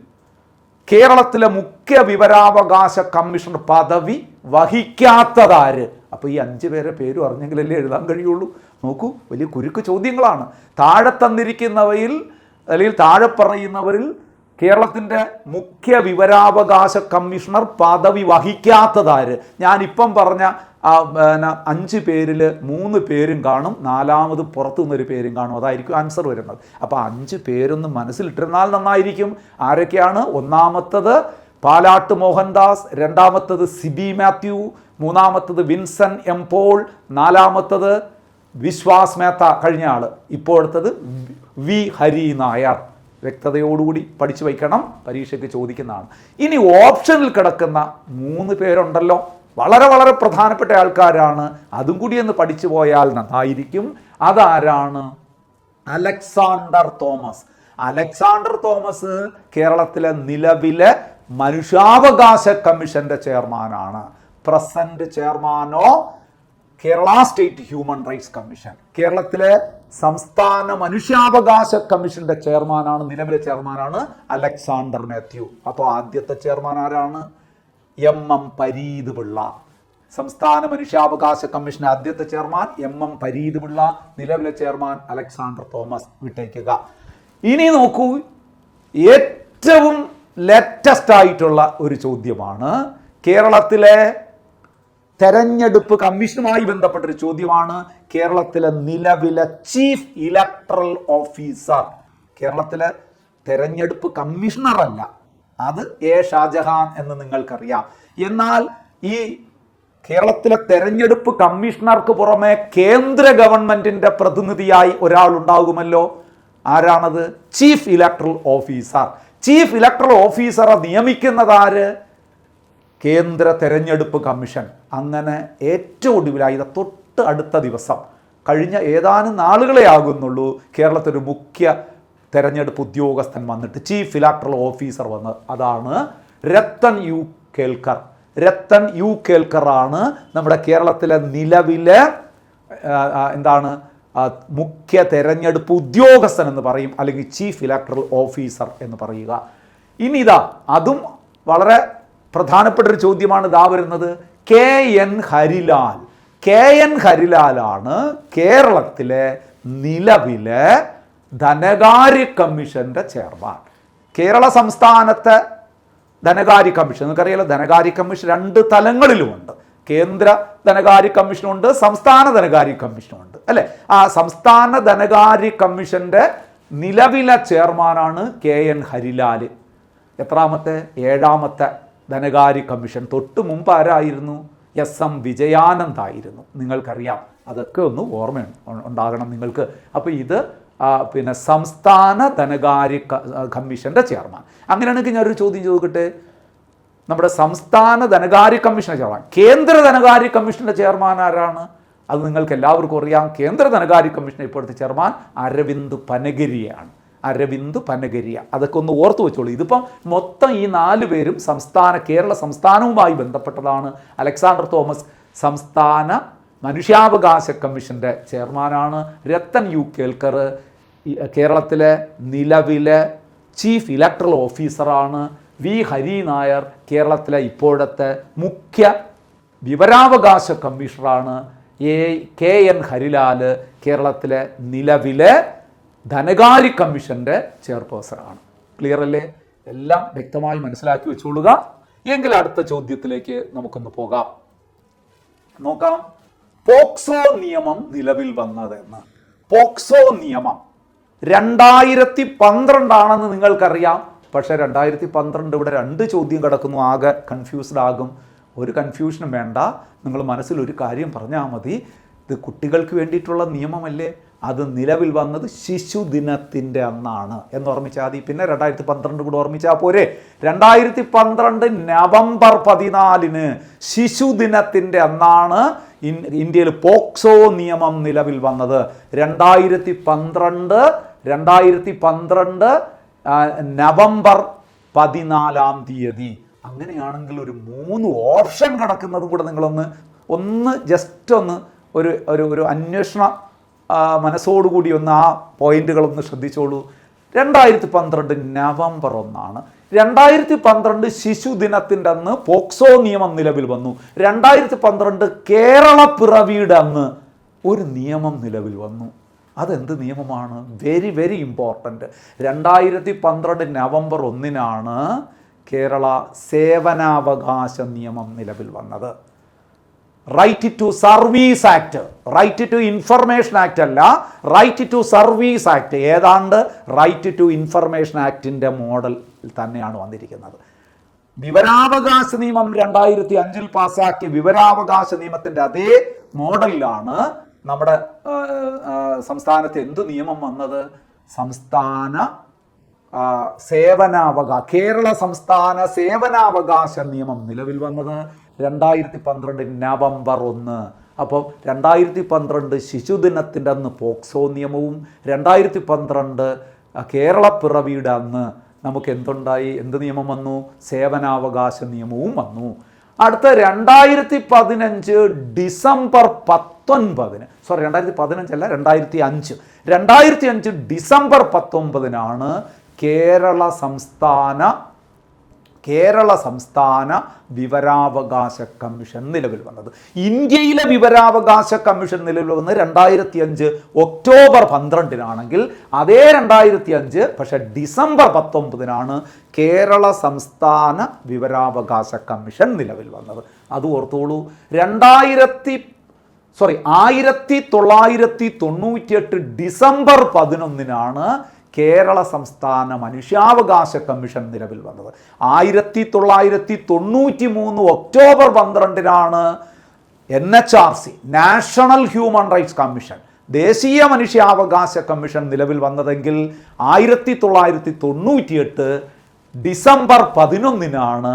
A: കേരളത്തിലെ മുഖ്യ വിവരാവകാശ കമ്മീഷണർ പദവി വഹിക്കാത്തതാര്? അപ്പോൾ ഈ 5 പേരെ പേരും അറിഞ്ഞെങ്കിലല്ലേ എഴുതാൻ കഴിയുള്ളൂ. നോക്കൂ, വലിയ കുരുക്ക് ചോദ്യങ്ങളാണ്. താഴെ തന്നിരിക്കുന്നവയിൽ അല്ലെങ്കിൽ താഴെ പറയുന്നവരിൽ കേരളത്തിൻ്റെ മുഖ്യ വിവരാവകാശ കമ്മീഷണർ പദവി വഹിക്കാത്തതാര്? ഞാനിപ്പം പറഞ്ഞ 5 പേരിൽ 3 പേരും കാണും, 4ാമത് പുറത്തു നിന്നൊരു പേരും കാണും. അതായിരിക്കും ആൻസർ വരുന്നത്. അപ്പോൾ 5 പേരൊന്ന് മനസ്സിലിട്ടിരുന്നാൽ നന്നായിരിക്കും. ആരൊക്കെയാണ്? ഒന്നാമത്തത് പാലാട്ട് മോഹൻദാസ്, രണ്ടാമത്തത് സിബി മാത്യു, മൂന്നാമത്തത് വിൻസൻ എം പോൾ, നാലാമത്തത് വിശ്വാസ് മേത്ത കഴിഞ്ഞ ആൾ, ഇപ്പോഴത്തത് വി ഹരി നായർ. വ്യക്തതയോടുകൂടി പഠിച്ചു വയ്ക്കണം, പരീക്ഷയ്ക്ക് ചോദിക്കുന്നതാണ്. ഇനി ഓപ്ഷനിൽ കിടക്കുന്ന 3 പേരുണ്ടല്ലോ, വളരെ വളരെ പ്രധാനപ്പെട്ട ആൾക്കാരാണ്. അതും കൂടി ഒന്ന് പഠിച്ചു പോയാൽ നന്നായിരിക്കും. അതാരാണ്? Alexander Thomas. അലക്സാണ്ടർ തോമസ് കേരളത്തിലെ നിലവിലെ മനുഷ്യാവകാശ കമ്മീഷന്റെ ചെയർമാനാണ്. പ്രസന്റ് ചെയർമാനോ Kerala state human rights commission, കേരളത്തിലെ സംസ്ഥാന മനുഷ്യാവകാശ കമ്മീഷന്റെ ചെയർമാനാണ്, നിലവിലെ ചെയർമാനാണ് അലക്സാണ്ടർ മാത്യു. അപ്പോൾ ആദ്യത്തെ ചെയർമാൻ ആരാണ്? എം പരീത് പിള്ള. സംസ്ഥാന മനുഷ്യാവകാശ കമ്മീഷൻ ആദ്യത്തെ ചെയർമാൻ എം പരീത് പിള്ള, നിലവിലെ ചെയർമാൻ അലക്സാണ്ടർ തോമസ്. വിട്ടേക്കുക. ഇനി നോക്കൂ, ഏറ്റവും ലേറ്റസ്റ്റ് ആയിട്ടുള്ള ഒരു ചോദ്യമാണ്. കേരളത്തിലെ തെരഞ്ഞെടുപ്പ് കമ്മീഷനുമായി ബന്ധപ്പെട്ടൊരു ചോദ്യമാണ്. കേരളത്തിലെ നിലവിലെ ചീഫ് ഇലക്ടറൽ ഓഫീസർ, കേരളത്തിലെ തെരഞ്ഞെടുപ്പ് കമ്മീഷണർ അല്ല, അത് എ ഷാജഹാൻ എന്ന് നിങ്ങൾക്കറിയാം. എന്നാൽ ഈ കേരളത്തിലെ തെരഞ്ഞെടുപ്പ് കമ്മീഷണർക്ക് പുറമെ കേന്ദ്ര ഗവൺമെന്റിന്റെ പ്രതിനിധിയായി ഒരാൾ ഉണ്ടാകുമല്ലോ. ആരാണത്? Chief electoral officer. Chief electoral ഓഫീസറെ നിയമിക്കുന്നതാര്? കേന്ദ്ര തെരഞ്ഞെടുപ്പ് കമ്മീഷൻ. അങ്ങനെ ഏറ്റവും ഒടുവിലായി തൊട്ട് അടുത്ത ദിവസം, കഴിഞ്ഞ ഏതാനും നാളുകളെ ആകുന്നുള്ളൂ, കേരളത്തിലൊരു മുഖ്യ തെരഞ്ഞെടുപ്പ് ഉദ്യോഗസ്ഥൻ വന്നിട്ട്, ചീഫ് ഇലക്ടറൽ ഓഫീസർ വന്ന്. അതാണ് രത്തൻ യു കേൽക്കർ. രത്തൻ യു കേൽക്കർ ആണ് നമ്മുടെ കേരളത്തിലെ നിലവിലെ മുഖ്യ തെരഞ്ഞെടുപ്പ് ഉദ്യോഗസ്ഥൻ എന്ന് പറയും, അല്ലെങ്കിൽ ചീഫ് ഇലക്ടറൽ ഓഫീസർ എന്ന് പറയുക. ഇനി അതും വളരെ പ്രധാനപ്പെട്ട ഒരു ചോദ്യമാണ് വരുന്നത്. K N Harilal. K N ഹരിലാലാണ് കേരളത്തിലെ നിലവിലെ ധനകാര്യ കമ്മീഷന്റെ ചെയർമാൻ. കേരള സംസ്ഥാനത്തെ ധനകാര്യ കമ്മീഷൻ, നിങ്ങൾക്കറിയാലോ, ധനകാര്യ കമ്മീഷൻ 2 തലങ്ങളിലുമുണ്ട്. കേന്ദ്ര ധനകാര്യ കമ്മീഷനുണ്ട്, സംസ്ഥാന ധനകാര്യ കമ്മീഷനുണ്ട്, അല്ലെ? ആ സംസ്ഥാന ധനകാര്യ കമ്മീഷന്റെ നിലവിലെ ചെയർമാനാണ് കെ എൻ ഹരിലാൽ. എത്രാമത്തെ? 7ാമത്തെ ധനകാര്യ കമ്മീഷൻ. തൊട്ട് മുമ്പ് ആരായിരുന്നു? എസ് വിജയാനന്ദ് ആയിരുന്നു. നിങ്ങൾക്കറിയാം. അതൊക്കെ ഒന്ന് ഓർമ്മ ഉണ്ടാകണം നിങ്ങൾക്ക്. അപ്പോൾ ഇത് സംസ്ഥാന ധനകാര്യ കമ്മീഷന്റെ ചെയർമാൻ. അങ്ങനെയാണെങ്കിൽ ഞാനൊരു ചോദ്യം ചോദിക്കട്ടെ. നമ്മുടെ സംസ്ഥാന ധനകാര്യ കമ്മീഷന്റെ ചെയർമാൻ, കേന്ദ്ര ധനകാര്യ കമ്മീഷന്റെ ചെയർമാൻ ആരാണ്? അത് നിങ്ങൾക്ക് എല്ലാവർക്കും അറിയാം. കേന്ദ്ര ധനകാര്യ കമ്മീഷന്റെ ഇപ്പോഴത്തെ ചെയർമാൻ അരവിന്ദ് പനഗരിയാണ്. അരവിന്ദ് പനഗരിയ. അതൊക്കെ ഒന്ന് ഓർത്തു വെച്ചോളൂ. ഇതിപ്പം മൊത്തം ഈ 4 പേരും കേരള സംസ്ഥാനവുമായി ബന്ധപ്പെട്ടതാണ്. അലക്സാണ്ടർ തോമസ് സംസ്ഥാന മനുഷ്യാവകാശ കമ്മീഷന്റെ ചെയർമാനാണ്. രത്തൻ യു കേൽക്കർ കേരളത്തിലെ നിലവിലെ ചീഫ് ഇലക്ടറൽ ഓഫീസറാണ്. വി ഹരി നായർ കേരളത്തിലെ ഇപ്പോഴത്തെ മുഖ്യ വിവരാവകാശ കമ്മീഷണറാണ്. കെ എൻ ഹരിലാൽ കേരളത്തിലെ നിലവിലെ ധനകാര്യ കമ്മീഷന്റെ ചെയർപേഴ്സണാണ്. ക്ലിയർ അല്ലേ? എല്ലാം വ്യക്തമായി മനസ്സിലാക്കി വെച്ചോളുക. എങ്കിൽ അടുത്ത ചോദ്യത്തിലേക്ക് നമുക്കൊന്ന് പോകാം. നോക്കാം, പോക്സോ നിയമം നിലവിൽ വന്നതെന്ന്. പോക്സോ നിയമം 2012 ആണെന്ന് നിങ്ങൾക്കറിയാം. പക്ഷേ 2012 ഇവിടെ 2 ചോദ്യം കിടക്കുന്നു. ആകെ കൺഫ്യൂസ്ഡ് ആകും. ഒരു കൺഫ്യൂഷനും വേണ്ട. നിങ്ങൾ മനസ്സിലൊരു കാര്യം പറഞ്ഞാൽ മതി. ഇത് കുട്ടികൾക്ക് വേണ്ടിയിട്ടുള്ള നിയമമല്ലേ? അത് നിലവിൽ വന്നത് ശിശുദിനത്തിൻ്റെ അന്നാണ് എന്ന് ഓർമ്മിച്ചാൽ മതി. പിന്നെ 2012 കൂടെ ഓർമ്മിച്ചാൽ പോരെ. 2012 നവംബർ 14 ശിശുദിനത്തിൻ്റെ അന്നാണ് ഇന്ത്യയിൽ പോക്സോ നിയമം നിലവിൽ വന്നത്. 2012 നവംബർ 14. അങ്ങനെയാണെങ്കിൽ ഒരു 3 ഓപ്ഷൻ കിടക്കുന്നതും കൂടെ നിങ്ങളൊന്ന് ജസ്റ്റ് ഒരു അന്വേഷണ മനസ്സോടുകൂടി ആ പോയിന്റുകളൊന്ന് ശ്രദ്ധിച്ചോളൂ. 2012 നവംബർ 1 2012 ശിശുദിനത്തിൻ്റെ അന്ന് പോക്സോ നിയമം നിലവിൽ വന്നു. 2012 കേരള പിറവിയുടെ അന്ന് ഒരു നിയമം നിലവിൽ വന്നു. അതെന്ത് നിയമമാണ്? Very very important. 2012 November 1 Kerala സേവനാവകാശ നിയമം നിലവിൽ വന്നത്. Right to service act, right to information act അല്ല, റൈറ്റ് ടു സർവീസ് ആക്ട്. ഏതാണ്ട് റൈറ്റ് ടു ഇൻഫർമേഷൻ ആക്ടിൻ്റെ മോഡൽ തന്നെയാണ് വന്നിരിക്കുന്നത്. വിവരാവകാശ നിയമം 2005 പാസ്സാക്കിയ വിവരാവകാശ നിയമത്തിൻ്റെ അതേ മോഡലിലാണ് നമ്മുടെ സംസ്ഥാനത്ത് എന്ത് നിയമം വന്നത്? സംസ്ഥാന കേരള സംസ്ഥാന സേവനാവകാശ നിയമം നിലവിൽ വന്നത് 2012 നവംബർ 1. അപ്പോൾ 2012 ശിശുദിനത്തിൻ്റെ അന്ന് പോക്സോ നിയമവും 2012 കേരളപ്പിറവിയുടെ അന്ന് നമുക്ക് എന്തുണ്ടായി? എന്ത് നിയമം വന്നു? സേവനാവകാശ നിയമവും വന്നു. അടുത്ത 2015 ഡിസംബർ 19, 2015 അല്ല 2005 ഡിസംബർ 19 കേരള സംസ്ഥാന വിവരാവകാശ കമ്മീഷൻ നിലവിൽ വന്നത്. ഇന്ത്യയിലെ വിവരാവകാശ കമ്മീഷൻ നിലവിൽ വന്നത് 2005 ഒക്ടോബർ 12 അതേ 2005 പക്ഷേ ഡിസംബർ 19 കേരള സംസ്ഥാന വിവരാവകാശ കമ്മീഷൻ നിലവിൽ വന്നത്. അത് ഓർത്തോളൂ. 1998 ഡിസംബർ 11 കേരള സംസ്ഥാന മനുഷ്യാവകാശ കമ്മീഷൻ നിലവിൽ വന്നത്. 1993 October 12 NHRC national human rights commission, ദേശീയ മനുഷ്യാവകാശ കമ്മീഷൻ നിലവിൽ വന്നതെങ്കിൽ 1998 ഡിസംബർ 11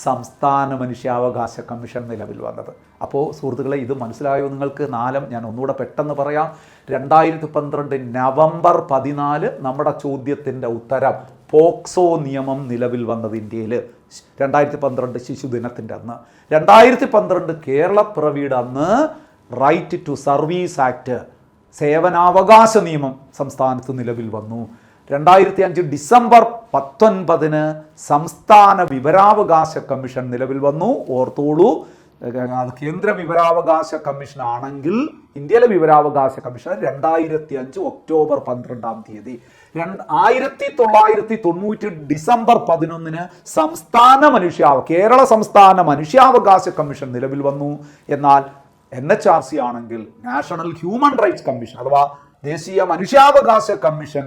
A: സംസ്ഥാന മനുഷ്യാവകാശ കമ്മീഷൻ നിലവിൽ വന്നത്. അപ്പോൾ സുഹൃത്തുക്കളെ, ഇത് മനസ്സിലായോ നിങ്ങൾക്ക്? ഞാൻ ഒന്നുകൂടെ പെട്ടെന്ന് പറയാം. 2012 നവംബർ 14 നമ്മുടെ ചോദ്യത്തിൻ്റെ ഉത്തരം. പോക്സോ നിയമം നിലവിൽ വന്നത് ഇന്ത്യയിൽ 2012 ശിശുദിനത്തിൻ്റെ അന്ന്. 2012 കേരളപ്പിറവിയുടെ അന്ന് റൈറ്റ് ടു സർവീസ് ആക്ട്, സേവനാവകാശ നിയമം സംസ്ഥാനത്ത് നിലവിൽ വന്നു. 2005 ഡിസംബർ 19 സംസ്ഥാന വിവരാവകാശ കമ്മീഷൻ നിലവിൽ വന്നു. ഓർത്തോളൂ, അത് കേന്ദ്ര വിവരാവകാശ കമ്മീഷൻ ആണെങ്കിൽ ഇന്ത്യയിലെ വിവരാവകാശ കമ്മീഷൻ 2005 ഒക്ടോബർ 12 1990 ഡിസംബർ 11 കേരള സംസ്ഥാന മനുഷ്യാവകാശ കമ്മീഷൻ നിലവിൽ വന്നു. എന്നാൽ NHRC ആണെങ്കിൽ നാഷണൽ ഹ്യൂമൻ റൈറ്റ്സ് കമ്മീഷൻ അഥവാ ദേശീയ മനുഷ്യാവകാശ കമ്മീഷൻ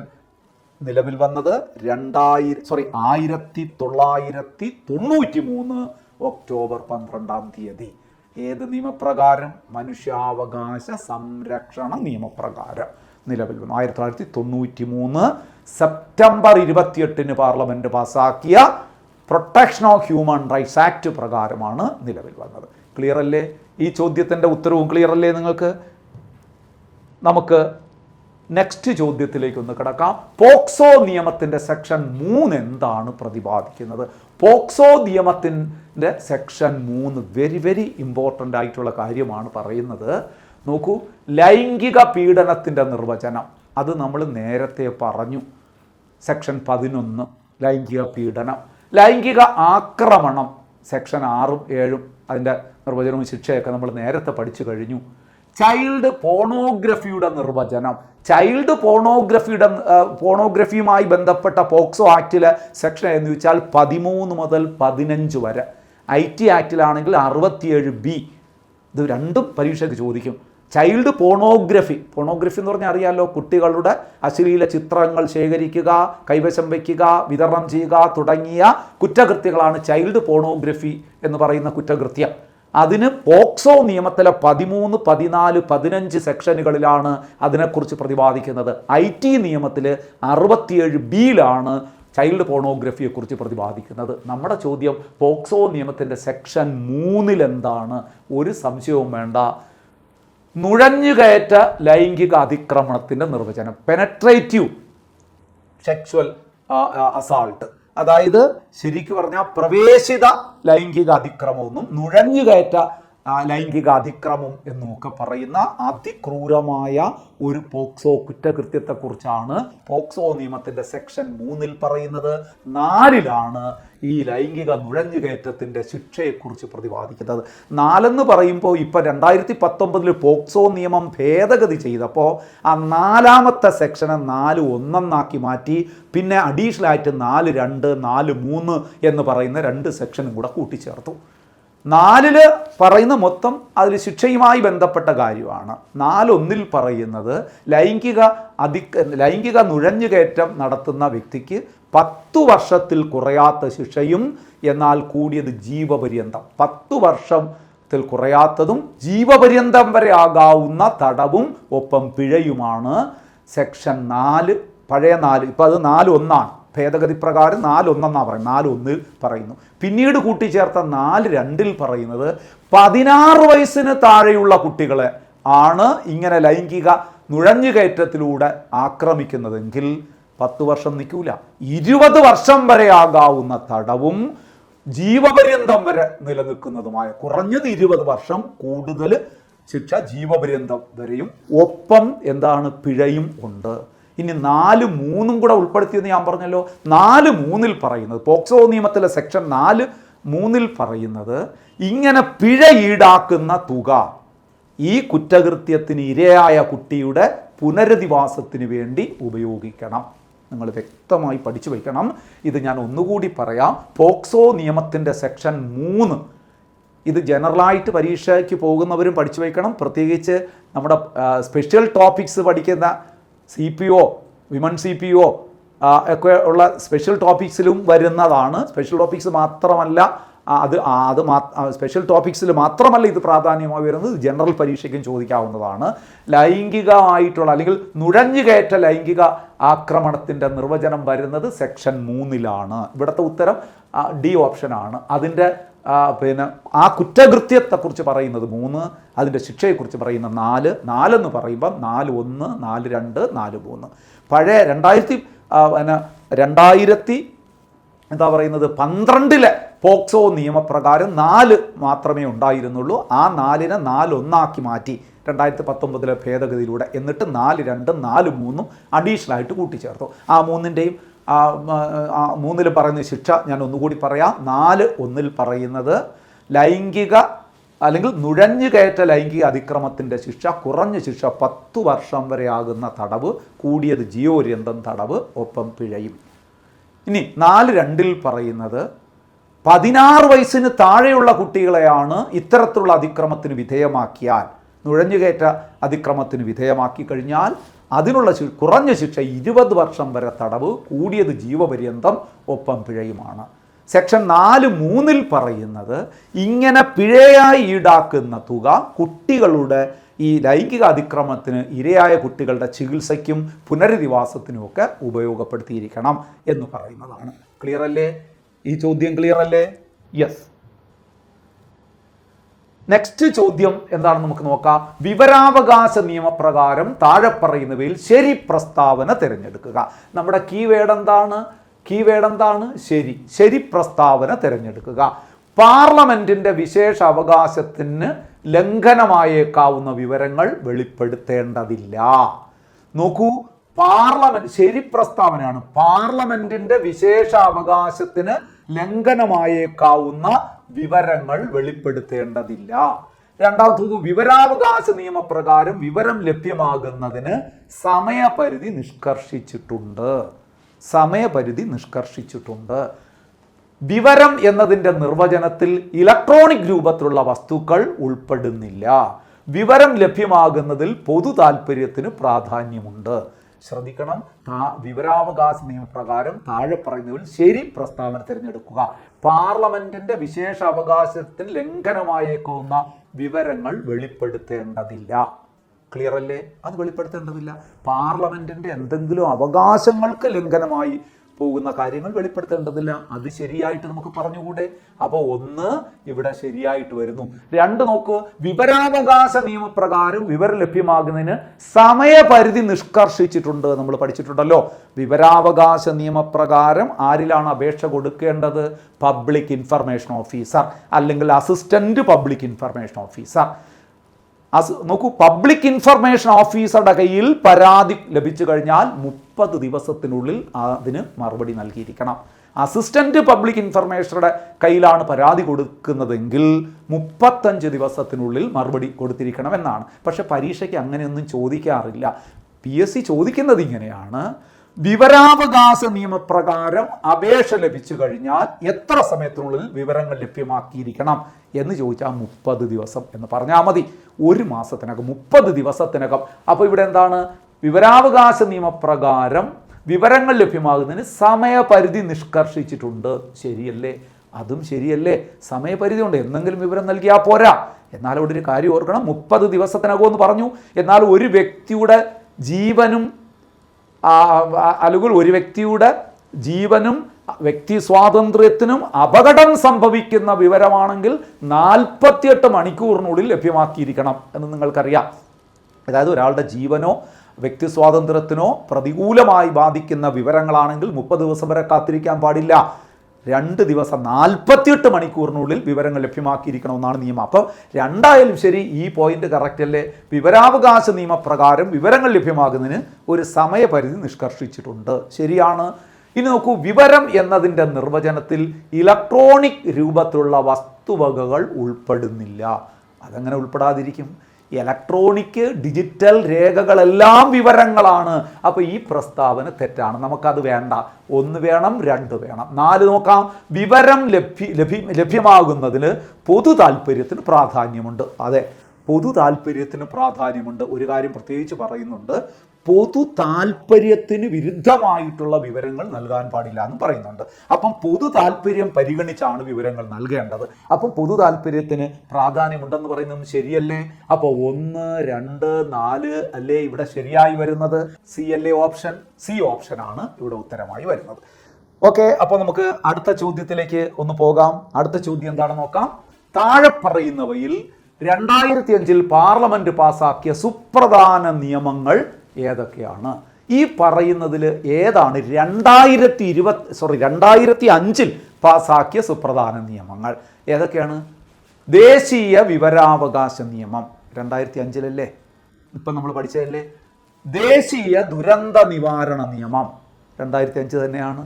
A: നിലവിൽ വന്നത് 1993 ഒക്ടോബർ 12 ഏത് നിയമപ്രകാരം? മനുഷ്യാവകാശ സംരക്ഷണ നിയമപ്രകാരം നിലവിൽ വന്നു. 1993 സെപ്റ്റംബർ 28 പാർലമെന്റ് പാസാക്കിയ protection of human rights act പ്രകാരമാണ് നിലവിൽ വന്നത്. ക്ലിയർ അല്ലേ? ഈ ചോദ്യത്തിൻ്റെ ഉത്തരവും ക്ലിയർ അല്ലേ നിങ്ങൾക്ക്? നമുക്ക് നെക്സ്റ്റ് ചോദ്യത്തിലേക്ക് ഒന്ന് കിടക്കാം. പോക്സോ നിയമത്തിൻ്റെ സെക്ഷൻ 3 എന്താണ് പ്രതിപാദിക്കുന്നത്? പോക്സോ നിയമത്തിൻ്റെ സെക്ഷൻ 3 വെരി വെരി ഇമ്പോർട്ടൻ്റ് ആയിട്ടുള്ള കാര്യമാണ് പറയുന്നത്. നോക്കൂ, ലൈംഗിക പീഡനത്തിൻ്റെ നിർവചനം അത് നമ്മൾ നേരത്തെ പറഞ്ഞു. സെക്ഷൻ 11 ലൈംഗിക പീഡനം. ലൈംഗിക ആക്രമണം സെക്ഷൻ 6ഉം 7ഉം അതിൻ്റെ നിർവചനവും ശിക്ഷയൊക്കെ നമ്മൾ നേരത്തെ പഠിച്ചു കഴിഞ്ഞു. ചൈൽഡ് പോണോഗ്രഫിയുടെ നിർവചനം, പോണോഗ്രഫിയുമായി ബന്ധപ്പെട്ട പോക്സോ ആക്ടിലെ സെക്ഷൻ എന്ന് വെച്ചാൽ 13 മുതൽ 15 വരെ. IT ആക്ടിലാണെങ്കിൽ 67B. ഇത് രണ്ടും പരീക്ഷയ്ക്ക് ചോദിക്കും. ചൈൽഡ് പോണോഗ്രഫി എന്ന് പറഞ്ഞാൽ അറിയാമല്ലോ, കുട്ടികളുടെ അശ്ലീല ചിത്രങ്ങൾ ശേഖരിക്കുക, കൈവശം വയ്ക്കുക, വിതരണം ചെയ്യുക തുടങ്ങിയ കുറ്റകൃത്യങ്ങളാണ് ചൈൽഡ് പോണോഗ്രഫി എന്ന് പറയുന്ന കുറ്റകൃത്യം. അതിന് പോക്സോ നിയമത്തിലെ 13, 14, 15 സെക്ഷനുകളിലാണ് അതിനെക്കുറിച്ച് പ്രതിപാദിക്കുന്നത്. IT നിയമത്തിൽ 67Bയിലാണ് ചൈൽഡ് പോണോഗ്രഫിയെക്കുറിച്ച് പ്രതിപാദിക്കുന്നത്. നമ്മുടെ ചോദ്യം പോക്സോ നിയമത്തിൻ്റെ സെക്ഷൻ 3 എന്താണ്? ഒരു സംശയവും വേണ്ട. നുഴഞ്ഞുകയറ്റ ലൈംഗിക അതിക്രമണത്തിൻ്റെ നിർവചനം, പെനട്രേറ്റീവ് സെക്സ്വൽ അസാൾട്ട്, അതായത് ശരിക്കും പറഞ്ഞാൽ പ്രവേശിത ലൈംഗിക അതിക്രമമൊന്നും നുഴഞ്ഞുകയറ്റ ലൈംഗിക അതിക്രമം എന്നൊക്കെ പറയുന്ന അതിക്രൂരമായ ഒരു പോക്സോ കുറ്റകൃത്യത്തെക്കുറിച്ചാണ് പോക്സോ നിയമത്തിന്റെ സെക്ഷൻ 3 പറയുന്നത്. 4 ഈ ലൈംഗിക നുഴഞ്ഞുകയറ്റത്തിന്റെ ശിക്ഷയെക്കുറിച്ച് പ്രതിപാദിക്കുന്നത്. 4 പറയുമ്പോൾ ഇപ്പം 2019 പോക്സോ നിയമം ഭേദഗതി ചെയ്തപ്പോൾ ആ 4ാമത്തെ സെക്ഷനെ 4(1) മാറ്റി. പിന്നെ അഡീഷണൽ ആയിട്ട് 4(2), 4(3) എന്ന് പറയുന്ന 2 സെക്ഷനും കൂടെ കൂട്ടിച്ചേർത്തു. 4 പറയുന്ന മൊത്തം അതിൽ ശിക്ഷയുമായി ബന്ധപ്പെട്ട കാര്യമാണ്. 4(1) പറയുന്നത് ലൈംഗിക നുഴഞ്ഞുകയറ്റം നടത്തുന്ന വ്യക്തിക്ക് 10 വർഷത്തിൽ കുറയാത്ത ശിക്ഷയും എന്നാൽ കൂടിയത് ജീവപര്യന്തം, 10 വർഷത്തിൽ കുറയാത്തതും ജീവപര്യന്തം വരെ ആകാവുന്ന തടവും ഒപ്പം പിഴയുമാണ് സെക്ഷൻ 4. പഴയ 4, ഇപ്പം അത് 4(1) ഭേദഗതി പ്രകാരം 4(1) പറയും, 4(1) പറയുന്നു. പിന്നീട് കൂട്ടിച്ചേർത്ത 4(2) പറയുന്നത് 16 വയസ്സിന് താഴെയുള്ള കുട്ടികളെ ആണ് ഇങ്ങനെ ലൈംഗിക നുഴഞ്ഞുകയറ്റത്തിലൂടെ ആക്രമിക്കുന്നതെങ്കിൽ 10 വർഷം നിൽക്കൂല, 20 വർഷം വരെ ആകാവുന്ന തടവും ജീവപര്യന്തം വരെ നിലനിൽക്കുന്നതുമായ, കുറഞ്ഞത് 20 വർഷം, കൂടുതൽ ശിക്ഷ ജീവപര്യന്തം വരെയും ഒപ്പം പിഴയും ഉണ്ട്. ഇനി 4(3) കൂടെ ഉൾപ്പെടുത്തിയെന്ന് ഞാൻ പറഞ്ഞല്ലോ. 4(3) പറയുന്നത് പോക്സോ നിയമത്തിലെ സെക്ഷൻ 4(3) പറയുന്നത് ഇങ്ങനെ പിഴ ഈടാക്കുന്ന തുക ഈ കുറ്റകൃത്യത്തിന് ഇരയായ കുട്ടിയുടെ പുനരധിവാസത്തിന് വേണ്ടി ഉപയോഗിക്കണം. നിങ്ങൾ വ്യക്തമായി പഠിച്ചു വയ്ക്കണം. ഇത് ഞാൻ ഒന്നുകൂടി പറയാം. പോക്സോ നിയമത്തിൻ്റെ സെക്ഷൻ 3 ഇത് ജനറലായിട്ട് പരീക്ഷയ്ക്ക് പോകുന്നവരും പഠിച്ചു വയ്ക്കണം. പ്രത്യേകിച്ച് നമ്മുടെ സ്പെഷ്യൽ ടോപ്പിക്സ് പഠിക്കുന്ന CPO, വിമൺ CPO ഒക്കെ ഉള്ള സ്പെഷ്യൽ ടോപ്പിക്സിലും വരുന്നതാണ്. സ്പെഷ്യൽ ടോപ്പിക്സ് മാത്രമല്ല, സ്പെഷ്യൽ ടോപ്പിക്സിൽ മാത്രമല്ല ഇത് പ്രാധാന്യമായി വരുന്നത്, ജനറൽ പരീക്ഷയ്ക്കും ചോദിക്കാവുന്നതാണ്. ലൈംഗികമായിട്ടുള്ള അല്ലെങ്കിൽ നുഴഞ്ഞുകയറ്റ ലൈംഗിക ആക്രമണത്തിൻ്റെ നിർവചനം വരുന്നത് സെക്ഷൻ 3 ഇവിടുത്തെ ഉത്തരം D ഓപ്ഷനാണ്. അതിൻ്റെ പിന്നെ ആ കുറ്റകൃത്യത്തെക്കുറിച്ച് പറയുന്നത് 3, അതിൻ്റെ ശിക്ഷയെക്കുറിച്ച് പറയുന്ന 4 എന്ന് പറയുമ്പം 4(1), 4(2), 4(3). പഴയ 2012 പോക്സോ നിയമപ്രകാരം 4 മാത്രമേ ഉണ്ടായിരുന്നുള്ളൂ. ആ 4നെ 4(1) മാറ്റി 2019 ഭേദഗതിയിലൂടെ. എന്നിട്ട് 4(2), 4(3) അഡീഷണൽ ആയിട്ട് കൂട്ടിച്ചേർത്തു. ആ 3ൻ്റെയും 3 പറയുന്ന ശിക്ഷ ഞാൻ ഒന്നുകൂടി പറയാം. 4(1) പറയുന്നത് ലൈംഗിക അല്ലെങ്കിൽ നുഴഞ്ഞുകയറ്റ ലൈംഗിക അതിക്രമത്തിൻ്റെ ശിക്ഷ, കുറഞ്ഞ ശിക്ഷ 10 വർഷം വരെ ആകുന്ന തടവ്, കൂടിയത് ജീവപര്യന്തം തടവ്, ഒപ്പം പിഴയും. ഇനി 4(2) പറയുന്നത് 16 വയസ്സിന് താഴെയുള്ള കുട്ടികളെയാണ് ഇത്തരത്തിലുള്ള അതിക്രമത്തിന് വിധേയമാക്കിയാൽ, നുഴഞ്ഞുകയറ്റ അതിക്രമത്തിന് വിധേയമാക്കി കഴിഞ്ഞാൽ അതിനുള്ള കുറഞ്ഞ ശിക്ഷ 20 വർഷം വരെ തടവ്, കൂടിയത് ജീവപര്യന്തം, ഒപ്പം പിഴയുമാണ്. സെക്ഷൻ 4(3) പറയുന്നത് ഇങ്ങനെ പിഴയായി ഈടാക്കുന്ന തുക കുട്ടികളുടെ ഈ ലൈംഗിക അതിക്രമത്തിന് ഇരയായ കുട്ടികളുടെ ചികിത്സയ്ക്കും പുനരധിവാസത്തിനുമൊക്കെ ഉപയോഗപ്പെടുത്തിയിരിക്കണം എന്ന് പറയുന്നതാണ്. ക്ലിയർ അല്ലേ? ഈ ചോദ്യം ക്ലിയർ അല്ലേ? യെസ്. നെക്സ്റ്റ് ചോദ്യം എന്താണെന്ന് നമുക്ക് നോക്കാം. വിവരാവകാശ നിയമപ്രകാരം താഴെ പറയുന്നവയിൽ ശരി പ്രസ്താവന തിരഞ്ഞെടുക്കുക. നമ്മുടെ കീവേഡ് എന്താണ്? ശരി പ്രസ്താവന തിരഞ്ഞെടുക്കുക. പാർലമെന്റിന്റെ വിശേഷ അവകാശത്തിന് ലംഘനമായേക്കാവുന്ന വിവരങ്ങൾ വെളിപ്പെടുത്തേണ്ടതില്ല. നോക്കൂ, ശരി പ്രസ്താവനയാണ്. പാർലമെന്റിന്റെ വിശേഷ അവകാശത്തിന് ലംഘനമായേക്കാവുന്ന വിവരങ്ങൾ വെളിപ്പെടുത്തേണ്ടതില്ല. രണ്ടാമത്തത്, വിവരാവകാശ നിയമപ്രകാരം വിവരം ലഭ്യമാകുന്നതിന് സമയപരിധി നിഷ്കർഷിച്ചിട്ടുണ്ട്. വിവരം എന്നതിൻ്റെ നിർവചനത്തിൽ ഇലക്ട്രോണിക് രൂപത്തിലുള്ള വസ്തുക്കൾ ഉൾപ്പെടുന്നില്ല. വിവരം ലഭ്യമാകുന്നതിൽ പൊതു താല്പര്യത്തിന് പ്രാധാന്യമുണ്ട്. ശ്രദ്ധിക്കണം. വിവരാവകാശ നിയമപ്രകാരം താഴെ പറയുന്നതിൽ ശരി പ്രസ്താവന തിരഞ്ഞെടുക്കുക. പാർലമെന്റിന്റെ വിശേഷ അവകാശത്തിന് ലംഘനമായേക്കുന്ന വിവരങ്ങൾ വെളിപ്പെടുത്തേണ്ടതില്ല. ക്ലിയർ അല്ലേ? അത് വെളിപ്പെടുത്തേണ്ടതില്ല. പാർലമെന്റിന്റെ എന്തെങ്കിലും അവകാശങ്ങൾക്ക് ലംഘനമായി പോകുന്ന കാര്യങ്ങൾ വെളിപ്പെടുത്തേണ്ടതില്ല. അത് ശരിയായിട്ട് നമുക്ക് പറഞ്ഞുകൂടെ? അപ്പോൾ 1 ഇവിടെ ശരിയായിട്ട് വരുന്നു. 2 നോക്കൂ, വിവരാവകാശ നിയമപ്രകാരം വിവരം ലഭ്യമാകുന്നതിന് സമയപരിധി നിഷ്കർഷിച്ചിട്ടുണ്ട്. നമ്മൾ പഠിച്ചിട്ടുണ്ടല്ലോ. വിവരാവകാശ നിയമപ്രകാരം ആരിലാണ് അപേക്ഷ കൊടുക്കേണ്ടത്? പബ്ലിക് ഇൻഫർമേഷൻ ഓഫീസർ അല്ലെങ്കിൽ അസിസ്റ്റന്റ് പബ്ലിക് ഇൻഫർമേഷൻ ഓഫീസർ. നോക്കൂ, പബ്ലിക് ഇൻഫർമേഷൻ ഓഫീസറുടെ കയ്യിൽ പരാതി ലഭിച്ചു കഴിഞ്ഞാൽ 30 ദിവസത്തിനുള്ളിൽ അതിന് മറുപടി നൽകിയിരിക്കണം. അസിസ്റ്റന്റ് പബ്ലിക് ഇൻഫർമേഷനുടെ കയ്യിലാണ് പരാതി കൊടുക്കുന്നതെങ്കിൽ 35 ദിവസത്തിനുള്ളിൽ മറുപടി കൊടുത്തിരിക്കണം എന്നാണ്. പക്ഷെ പരീക്ഷയ്ക്ക് അങ്ങനെയൊന്നും ചോദിക്കാറില്ല. PSC ചോദിക്കുന്നത് ഇങ്ങനെയാണ്: വിവരാവകാശ നിയമപ്രകാരം അപേക്ഷ ലഭിച്ചു കഴിഞ്ഞാൽ എത്ര സമയത്തിനുള്ളിൽ വിവരങ്ങൾ ലഭ്യമാക്കിയിരിക്കണം എന്ന് ചോദിച്ചാൽ 30 ദിവസം എന്ന് പറഞ്ഞാൽ മതി. 1 മാസത്തിനകം, 30 ദിവസത്തിനകം. അപ്പോൾ ഇവിടെ എന്താണ്? വിവരാവകാശ നിയമപ്രകാരം വിവരങ്ങൾ ലഭ്യമാകുന്നതിന് സമയപരിധി നിഷ്കർഷിച്ചിട്ടുണ്ട്. ശരിയല്ലേ? അതും ശരിയല്ലേ? സമയപരിധി ഉണ്ട്, എന്തെങ്കിലും വിവരം നൽകിയാൽ പോരാ. എന്നാൽ അവിടെ ഒരു കാര്യം ഓർക്കണം, 30 ദിവസത്തിനകം എന്ന് പറഞ്ഞു. എന്നാൽ ഒരു വ്യക്തിയുടെ ജീവനും അല്ലെങ്കിൽ ഒരു വ്യക്തിയുടെ ജീവനും വ്യക്തി സ്വാതന്ത്ര്യത്തിനും അപകടം സംഭവിക്കുന്ന വിവരമാണെങ്കിൽ 48 മണിക്കൂറിനുള്ളിൽ ലഭ്യമാക്കിയിരിക്കണം എന്ന് നിങ്ങൾക്കറിയാം. അതായത് ഒരാളുടെ ജീവനോ വ്യക്തി സ്വാതന്ത്ര്യത്തിനോ പ്രതികൂലമായി ബാധിക്കുന്ന വിവരങ്ങളാണെങ്കിൽ 30 ദിവസം വരെ കാത്തിരിക്കാൻ പാടില്ല. 2 ദിവസം 48 മണിക്കൂറിനുള്ളിൽ വിവരങ്ങൾ ലഭ്യമാക്കിയിരിക്കണമെന്നാണ് നിയമം. അപ്പം രണ്ടായാലും ശരി, ഈ പോയിന്റ് കറക്റ്റ് അല്ലേ? വിവരാവകാശ നിയമപ്രകാരം വിവരങ്ങൾ ലഭ്യമാകുന്നതിന് ഒരു സമയപരിധി നിഷ്കർഷിച്ചിട്ടുണ്ട്. ശരിയാണ്. ഇനി നോക്കൂ, വിവരം എന്നതിൻ്റെ നിർവചനത്തിൽ ഇലക്ട്രോണിക് രൂപത്തിലുള്ള വസ്തുവകകൾ ഉൾപ്പെടുന്നില്ല. അതങ്ങനെ ഉൾപ്പെടാതിരിക്കും? ഇലക്ട്രോണിക് ഡിജിറ്റൽ രേഖകളെല്ലാം വിവരങ്ങളാണ്. അപ്പോൾ ഈ പ്രസ്താവന തെറ്റാണ്. നമുക്കത് വേണ്ട. 1 വേണം, 2 വേണം, 4 നോക്കാം. വിവരം ലഭ്യമാകുന്നതിന് പൊതു താല്പര്യത്തിന് പ്രാധാന്യമുണ്ട്. അതെ, പൊതു താല്പര്യത്തിന് പ്രാധാന്യമുണ്ട്. ഒരു കാര്യം പ്രത്യേകിച്ച് പറയുന്നുണ്ട്: പൊതു താല്പര്യത്തിന് വിരുദ്ധമായിട്ടുള്ള വിവരങ്ങൾ നൽകാൻ പാടില്ല എന്ന് പറയുന്നുണ്ട്. അപ്പം പൊതു താല്പര്യം പരിഗണിച്ചാണ് വിവരങ്ങൾ നൽകേണ്ടത്. അപ്പം പൊതു താല്പര്യത്തിന് പ്രാധാന്യമുണ്ടെന്ന് പറയുന്നത് ശരിയല്ലേ? അപ്പോൾ 1, 2, 4 അല്ലേ ഇവിടെ ശരിയായി വരുന്നത്? സി അല്ലേ ഓപ്ഷൻ? സി ഓപ്ഷനാണ് ഇവിടെ ഉത്തരമായി വരുന്നത്. ഓക്കെ, അപ്പോൾ നമുക്ക് അടുത്ത ചോദ്യത്തിലേക്ക് ഒന്ന് പോകാം. അടുത്ത ചോദ്യം എന്താണെന്ന് നോക്കാം. താഴെ പറയുന്നവയിൽ 2005 പാർലമെന്റ് പാസാക്കിയ സുപ്രധാന നിയമങ്ങൾ ഏതൊക്കെയാണ്? ഈ പറയുന്നതിൽ ഏതാണ് 2005 പാസാക്കിയ സുപ്രധാന നിയമങ്ങൾ? ഏതൊക്കെയാണ്? ദേശീയ വിവരാവകാശ നിയമം 2005 ഇപ്പം നമ്മൾ പഠിച്ചതല്ലേ. ദേശീയ ദുരന്ത നിവാരണ നിയമം 2005 തന്നെയാണ്.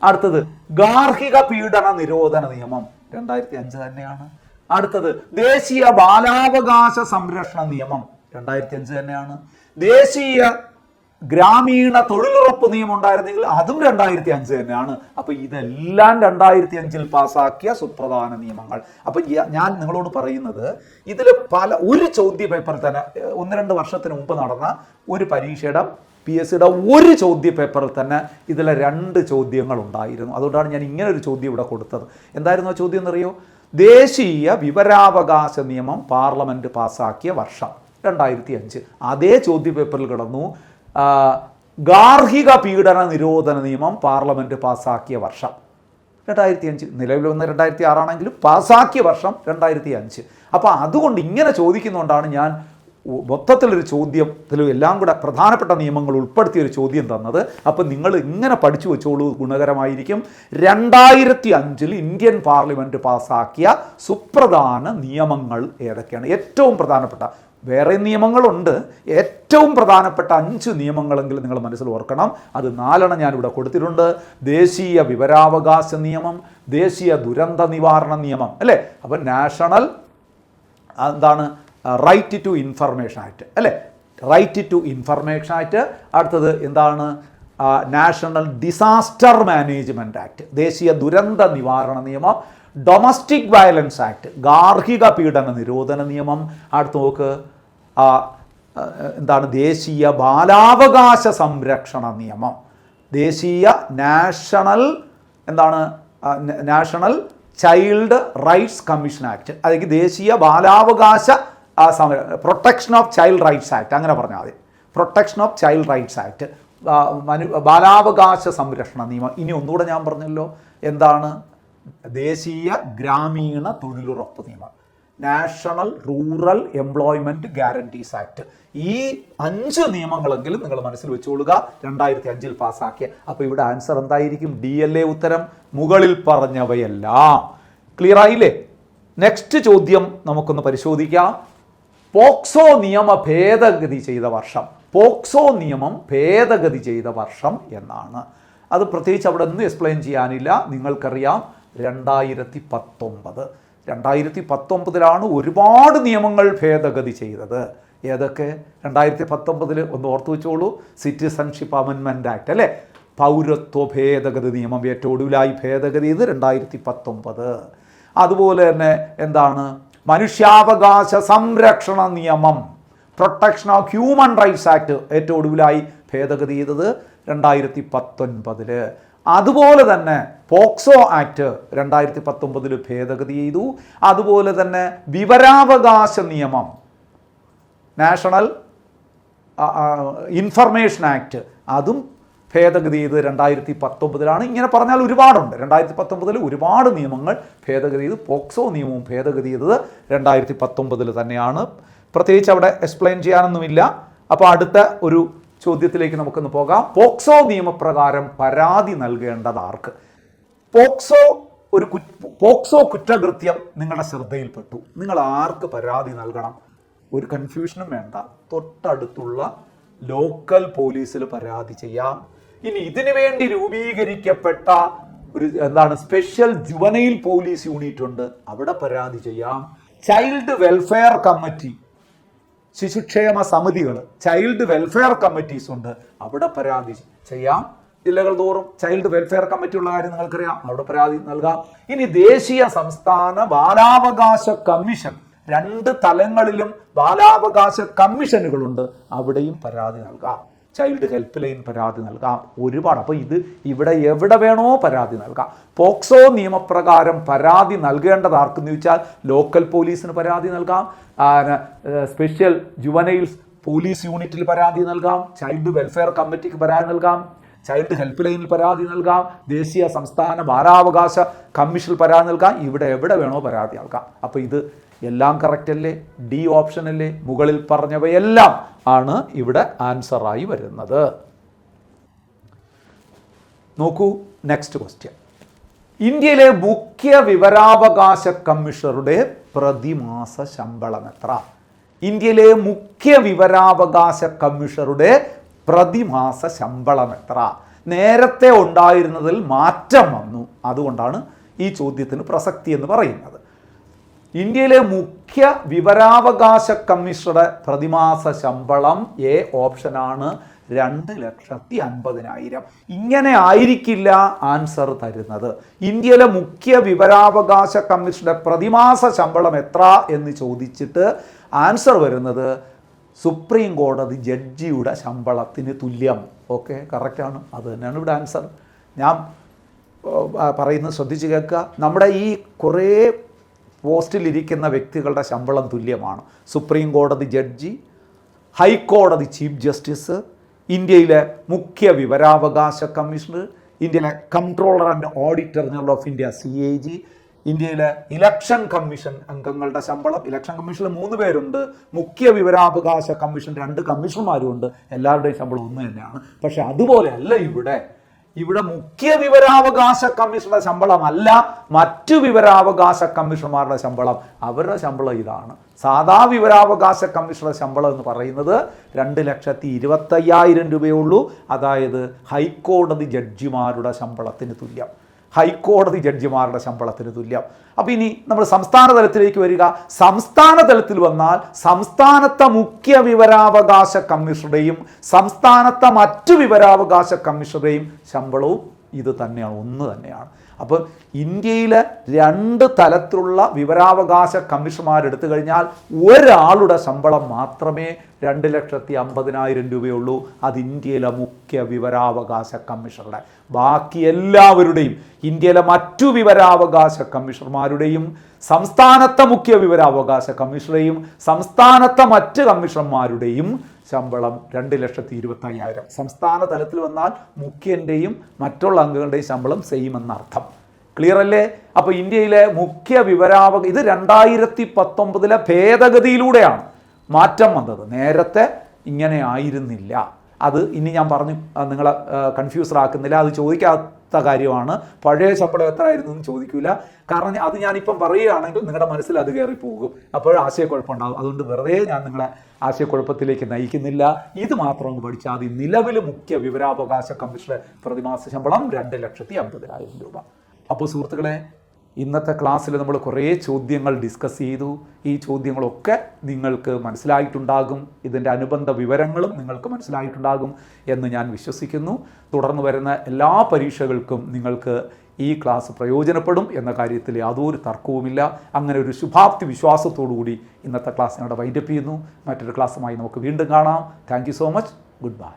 A: അടുത്തത് ഗാർഹിക പീഡന നിരോധന നിയമം 2005 തന്നെയാണ്. അടുത്തത് ദേശീയ ബാലാവകാശ സംരക്ഷണ നിയമം 2005 തന്നെയാണ്. ദേശീയ ഗ്രാമീണ തൊഴിലുറപ്പ് നിയമം ഉണ്ടായിരുന്നെങ്കിൽ അതും 2005 തന്നെയാണ്. അപ്പൊ ഇതെല്ലാം 2005 പാസാക്കിയ സുപ്രധാന നിയമങ്ങൾ. അപ്പൊ ഞാൻ നിങ്ങളോട് പറയുന്നത്, ഇതിൽ ഒരു ചോദ്യ പേപ്പറിൽ തന്നെ 1-2 വർഷത്തിന് മുമ്പ് നടന്ന ഒരു പരീക്ഷയുടെ PSCയുടെ ഒരു ചോദ്യ പേപ്പറിൽ തന്നെ ഇതിലെ 2 ചോദ്യങ്ങൾ ഉണ്ടായിരുന്നു. അതുകൊണ്ടാണ് ഞാൻ ഇങ്ങനെ ഒരു ചോദ്യം ഇവിടെ കൊടുത്തത്. എന്തായിരുന്നു ആ ചോദ്യം എന്നറിയോ? ദേശീയ വിവരാവകാശ നിയമം പാർലമെന്റ് പാസാക്കിയ വർഷം 2005. അതേ ചോദ്യ പേപ്പറിൽ കിടന്നു ഗാർഹിക പീഡന നിരോധന നിയമം പാർലമെന്റ് പാസാക്കിയ വർഷം 2005. നിലവിൽ വന്ന 2006 ആണെങ്കിലും പാസാക്കിയ വർഷം 2005. അപ്പോൾ അതുകൊണ്ട് ഇങ്ങനെ ചോദിക്കുന്നതുകൊണ്ടാണ് ഞാൻ മൊത്തത്തിലൊരു ചോദ്യത്തിൽ എല്ലാം കൂടെ പ്രധാനപ്പെട്ട നിയമങ്ങൾ ഉൾപ്പെടുത്തിയൊരു ചോദ്യം തന്നത്. അപ്പം നിങ്ങൾ ഇങ്ങനെ പഠിച്ചു വെച്ചോളൂ, ഗുണകരമായിരിക്കും. 2005 ഇന്ത്യൻ പാർലമെന്റ് പാസാക്കിയ സുപ്രധാന നിയമങ്ങൾ ഏതൊക്കെയാണ്? ഏറ്റവും പ്രധാനപ്പെട്ട, വേറെ നിയമങ്ങളുണ്ട്, ഏറ്റവും പ്രധാനപ്പെട്ട 5 നിയമങ്ങളെങ്കിലും നിങ്ങൾ മനസ്സിൽ ഓർക്കണം. അത് 4 ഞാനിവിടെ കൊടുത്തിട്ടുണ്ട്. ദേശീയ വിവരാവകാശ നിയമം, ദേശീയ ദുരന്ത നിവാരണ നിയമം, അല്ലേ? അപ്പം നാഷണൽ എന്താണ് റൈറ്റ് ടു ഇൻഫർമേഷൻ ആക്ട്, അല്ലേ? Right to information act. അടുത്തത് എന്താണ്? നാഷണൽ ഡിസാസ്റ്റർ മാനേജ്മെൻറ്റ് ആക്ട്, ദേശീയ ദുരന്ത നിവാരണ നിയമം. ഡൊമസ്റ്റിക് വയലൻസ് ആക്ട്, ഗാർഹിക പീഡന നിരോധന നിയമം. അടുത്ത് നോക്ക്, എന്താണ്? ദേശീയ ബാലാവകാശ സംരക്ഷണ നിയമം, ദേശീയ national child rights commission act, അല്ലെങ്കിൽ ദേശീയ ബാലാവകാശ protection of child rights act, അങ്ങനെ പറഞ്ഞാൽ മതി. Protection of child rights act. ബാലാവകാശ സംരക്ഷണ നിയമം. ഇനി ഒന്നുകൂടെ ഞാൻ പറഞ്ഞല്ലോ, എന്താണ്? ദേശീയ ഗ്രാമീണ തൊഴിലുറപ്പ് നിയമം, national rural employment guarantees act. ഈ 5 നിയമങ്ങളെങ്കിലും നിങ്ങൾ മനസ്സിൽ വെച്ചുകൊള്ളുക, 2005 പാസ്സാക്കിയ. അപ്പോൾ ഇവിടെ ആൻസർ എന്തായിരിക്കും? DLA ഉത്തരം മുകളിൽ പറഞ്ഞവയെല്ലാം. ക്ലിയർ ആയില്ലേ? നെക്സ്റ്റ് ചോദ്യം നമുക്കൊന്ന് പരിശോധിക്കാം. പോക്സോ നിയമ ഭേദഗതി ചെയ്ത വർഷം. പോക്സോ നിയമം ഭേദഗതി ചെയ്ത വർഷം എന്നാണ്. അത് പ്രത്യേകിച്ച് അവിടെ ഒന്നും എക്സ്പ്ലെയിൻ ചെയ്യാനില്ല, നിങ്ങൾക്കറിയാം. 2019. 2019 ഒരുപാട് നിയമങ്ങൾ ഭേദഗതി ചെയ്തത്. ഏതൊക്കെ? 2019 ഒന്ന് ഓർത്തു വെച്ചോളൂ. സിറ്റിസൺഷിപ്പ് അമെൻമെൻറ്റ് ആക്ട് അല്ലേ, പൗരത്വ ഭേദഗതി നിയമം ഏറ്റവും ഒടുവിലായി ഭേദഗതി ചെയ്ത് 2019. അതുപോലെ തന്നെ എന്താണ്? മനുഷ്യാവകാശ സംരക്ഷണ നിയമം, protection of human rights act ഏറ്റവും ഒടുവിലായി ഭേദഗതി ചെയ്തത് 2019. അതുപോലെ തന്നെ പോക്സോ ആക്ട് 2019 ഭേദഗതി ചെയ്തു. അതുപോലെ തന്നെ വിവരാവകാശ നിയമം, നാഷണൽ ഇൻഫർമേഷൻ ആക്ട്, അതും ഭേദഗതി ചെയ്ത് 2019. ഇങ്ങനെ പറഞ്ഞാൽ ഒരുപാടുണ്ട്. 2019 ഒരുപാട് നിയമങ്ങൾ ഭേദഗതി ചെയ്ത്, പോക്സോ നിയമവും ഭേദഗതി ചെയ്തത് 2019 തന്നെയാണ്. പ്രത്യേകിച്ച് അവിടെ എക്സ്പ്ലെയിൻ ചെയ്യാനൊന്നുമില്ല. അപ്പോൾ അടുത്ത ഒരു ചോദ്യത്തിലേക്ക് നമുക്കൊന്ന് പോകാം. പോക്സോ നിയമപ്രകാരം പരാതി നൽകേണ്ടത് ആർക്ക്? പോക്സോ കുറ്റകൃത്യം നിങ്ങളുടെ ശ്രദ്ധയിൽപ്പെട്ടു, നിങ്ങൾ ആർക്ക് പരാതി നൽകണം? ഒരു കൺഫ്യൂഷനും വേണ്ട, തൊട്ടടുത്തുള്ള ലോക്കൽ പോലീസിൽ പരാതി ചെയ്യാം. ഇനി ഇതിനു വേണ്ടി രൂപീകരിക്കപ്പെട്ട ഒരു സ്പെഷ്യൽ ജുവനൈൽ പോലീസ് യൂണിറ്റ് ഉണ്ട്, അവിടെ പരാതി ചെയ്യാം. ചൈൽഡ് വെൽഫെയർ കമ്മിറ്റി, ശിശുക്ഷേമ സമിതികൾ, ചൈൽഡ് വെൽഫെയർ കമ്മിറ്റീസ് ഉണ്ട്, അവിടെ പരാതി ചെയ്യാം. ജില്ലകൾ തോറും ചൈൽഡ് വെൽഫെയർ കമ്മിറ്റി ഉള്ള കാര്യം നിങ്ങൾക്കറിയാം, അവിടെ പരാതി നൽകാം. ഇനി ദേശീയ സംസ്ഥാന ബാലാവകാശ കമ്മീഷൻ, 2 തലങ്ങളിലും ബാലാവകാശ കമ്മീഷനുകളുണ്ട്, അവിടെയും പരാതി നൽകാം. ചൈൽഡ് ഹെൽപ്പ് ലൈൻ പരാതി നൽകാം. ഒരുപാട്. അപ്പോൾ ഇവിടെ എവിടെ വേണോ പരാതി നൽകാം. പോക്സോ നിയമപ്രകാരം പരാതി നൽകേണ്ടത് ആർക്കെന്ന് ചോദിച്ചാൽ ലോക്കൽ പോലീസിന് പരാതി നൽകാം, സ്പെഷ്യൽ ജുവനൈൽസ് പോലീസ് യൂണിറ്റിൽ പരാതി നൽകാം, ചൈൽഡ് വെൽഫെയർ കമ്മിറ്റിക്ക് പരാതി നൽകാം, ചൈൽഡ് ഹെൽപ്പ് ലൈനിൽ പരാതി നൽകാം, ദേശീയ സംസ്ഥാന ബാലാവകാശ കമ്മീഷനിൽ പരാതി നൽകാം. ഇവിടെ എവിടെ വേണോ പരാതി നൽകാം. അപ്പോൾ ഇത് എല്ലാം കറക്റ്റ് അല്ലേ? ഡി ഓപ്ഷൻ അല്ലേ? മുകളിൽ പറഞ്ഞവയെല്ലാം ആണ് ഇവിടെ ആൻസറായി വരുന്നത്. നോക്കൂ, നെക്സ്റ്റ് ക്വസ്റ്റ്യൻ. ഇന്ത്യയിലെ മുഖ്യ വിവരാവകാശ കമ്മീഷണറുടെ പ്രതിമാസ ശമ്പളം എത്ര? ഇന്ത്യയിലെ മുഖ്യ വിവരാവകാശ കമ്മീഷണറുടെ പ്രതിമാസ ശമ്പളം എത്ര? നേരത്തെ ഉണ്ടായിരുന്നതിൽ മാറ്റം വന്നു, അതുകൊണ്ടാണ് ഈ ചോദ്യത്തിന് പ്രസക്തി എന്ന് പറയുന്നത്. ഇന്ത്യയിലെ മുഖ്യ വിവരാവകാശ കമ്മീഷണറുടെ പ്രതിമാസ ശമ്പളം എ ഓപ്ഷനാണ്, 2,50,000. ഇങ്ങനെ ആയിരിക്കില്ല ആൻസർ തരുന്നത്. ഇന്ത്യയിലെ മുഖ്യ വിവരാവകാശ കമ്മീഷണറുടെ പ്രതിമാസ ശമ്പളം എത്ര എന്ന് ചോദിച്ചിട്ട് ആൻസർ വരുന്നത് സുപ്രീം കോടതി ജഡ്ജിയുടെ ശമ്പളത്തിന് തുല്യം. ഓക്കെ, കറക്റ്റാണ്, അത് തന്നെയാണ് ഇവിടെ ആൻസർ. ഞാൻ പറയുന്നത് ശ്രദ്ധിച്ച് കേൾക്കുക. നമ്മുടെ ഈ കുറേ പോസ്റ്റിലിരിക്കുന്ന വ്യക്തികളുടെ ശമ്പളം തുല്യമാണ്. സുപ്രീം കോടതി ജഡ്ജി, ഹൈക്കോടതി ചീഫ് ജസ്റ്റിസ്, ഇന്ത്യയിലെ മുഖ്യ വിവരാവകാശ കമ്മീഷണർ, ഇന്ത്യയിലെ controller and auditor general of India CAG, ഇന്ത്യയിലെ ഇലക്ഷൻ കമ്മീഷൻ അംഗങ്ങളുടെ ശമ്പളം. ഇലക്ഷൻ കമ്മീഷനിൽ 3 പേരുണ്ട്, മുഖ്യ വിവരാവകാശ കമ്മീഷൻ 2 കമ്മീഷണർമാരും ഉണ്ട്. എല്ലാവരുടെയും ശമ്പളം ഒന്ന് തന്നെയാണ്. പക്ഷെ അതുപോലെ അല്ല ഇവിടെ മുഖ്യ വിവരാവകാശ കമ്മീഷണറുടെ ശമ്പളമല്ല, മറ്റു വിവരാവകാശ കമ്മീഷണർമാരുടെ ശമ്പളം. അവരുടെ ശമ്പളം ഇതാണ്. സാധാ വിവരാവകാശ കമ്മീഷണറുടെ ശമ്പളം എന്ന് പറയുന്നത് 2,25,000 രൂപയുള്ളൂ. അതായത് ഹൈക്കോടതി ജഡ്ജിമാരുടെ ശമ്പളത്തിന് തുല്യം. ഹൈക്കോടതി ജഡ്ജിമാരുടെ ശമ്പളത്തിന് തുല്യം. അപ്പോൾ ഇനി നമ്മൾ സംസ്ഥാന തലത്തിലേക്ക് വരിക. സംസ്ഥാന തലത്തിൽ വന്നാൽ സംസ്ഥാനത്തെ മുഖ്യ വിവരാവകാശ കമ്മീഷണറുടെയും സംസ്ഥാനത്തെ മറ്റു വിവരാവകാശ കമ്മീഷണറുടെയും ശമ്പളവും ഇത് തന്നെയാണ്, ഒന്ന് തന്നെയാണ്. അപ്പോൾ ഇന്ത്യയിലെ 2 തലത്തിലുള്ള വിവരാവകാശ കമ്മീഷണർമാരെടുത്തു കഴിഞ്ഞാൽ ഒരാളുടെ ശമ്പളം മാത്രമേ 2,50,000 രൂപയുള്ളൂ. അത് ഇന്ത്യയിലെ മുഖ്യ വിവരാവകാശ കമ്മീഷണറുടെ. ബാക്കി എല്ലാവരുടെയും, ഇന്ത്യയിലെ മറ്റു വിവരാവകാശ കമ്മീഷണർമാരുടെയും സംസ്ഥാനത്തെ മുഖ്യ വിവരാവകാശ കമ്മീഷണറെയും സംസ്ഥാനത്തെ മറ്റ് കമ്മീഷണർമാരുടെയും ശമ്പളം 2,25,000. സംസ്ഥാന തലത്തിൽ വന്നാൽ മുഖ്യൻ്റെയും മറ്റുള്ള അംഗങ്ങളുടെയും ശമ്പളം സെയിം എന്നർത്ഥം. ക്ലിയർ അല്ലേ? അപ്പോൾ ഇന്ത്യയിലെ മുഖ്യ ഇത് 2019 ഭേദഗതിയിലൂടെയാണ് മാറ്റം വന്നത്. നേരത്തെ ഇങ്ങനെ ആയിരുന്നില്ല. അത് ഇനി ഞാൻ പറഞ്ഞു നിങ്ങളെ കൺഫ്യൂസ്ഡ് ആക്കുന്നില്ല. അത് ചോദിക്കാത്ത കാര്യമാണ്. പഴയ ശമ്പളം എത്ര ആയിരുന്നു എന്ന് ചോദിക്കില്ല. കാരണം അത് ഞാനിപ്പം പറയുകയാണെങ്കിൽ നിങ്ങളുടെ മനസ്സിൽ അത് കയറി പോകും. അപ്പോൾ ആശയക്കുഴപ്പമുണ്ടാകും. അതുകൊണ്ട് വെറുതെ ഞാൻ നിങ്ങളെ ആശയക്കുഴപ്പത്തിലേക്ക് നയിക്കുന്നില്ല. ഇത് മാത്രം ഒന്ന് പഠിച്ചാൽ മതി. നിലവിൽ മുഖ്യ വിവരാവകാശ കമ്മീഷന്റെ പ്രതിമാസ ശമ്പളം 2,50,000 രൂപ. അപ്പോൾ സുഹൃത്തുക്കളെ, ഇന്നത്തെ ക്ലാസ്സിൽ നമ്മൾ കുറേ ചോദ്യങ്ങൾ ഡിസ്കസ് ചെയ്തു. ഈ ചോദ്യങ്ങളൊക്കെ നിങ്ങൾക്ക് മനസ്സിലായിട്ടുണ്ടാകും. ഇതിൻ്റെ അനുബന്ധ വിവരങ്ങളും നിങ്ങൾക്ക് മനസ്സിലായിട്ടുണ്ടാകും എന്ന് ഞാൻ വിശ്വസിക്കുന്നു. തുടർന്ന് വരുന്ന എല്ലാ പരീക്ഷകൾക്കും നിങ്ങൾക്ക് ഈ ക്ലാസ് പ്രയോജനപ്പെടും എന്ന കാര്യത്തിൽ യാതൊരു തർക്കവുമില്ല. അങ്ങനെ ഒരു ശുഭാപ്തി വിശ്വാസത്തോടു കൂടി ഇന്നത്തെ ക്ലാസ് ഞങ്ങളുടെ വൈൻഡപ്പ് ചെയ്യുന്നു. മറ്റൊരു ക്ലാസ്സുമായി നമുക്ക് വീണ്ടും കാണാം. Thank you so much. Good bye.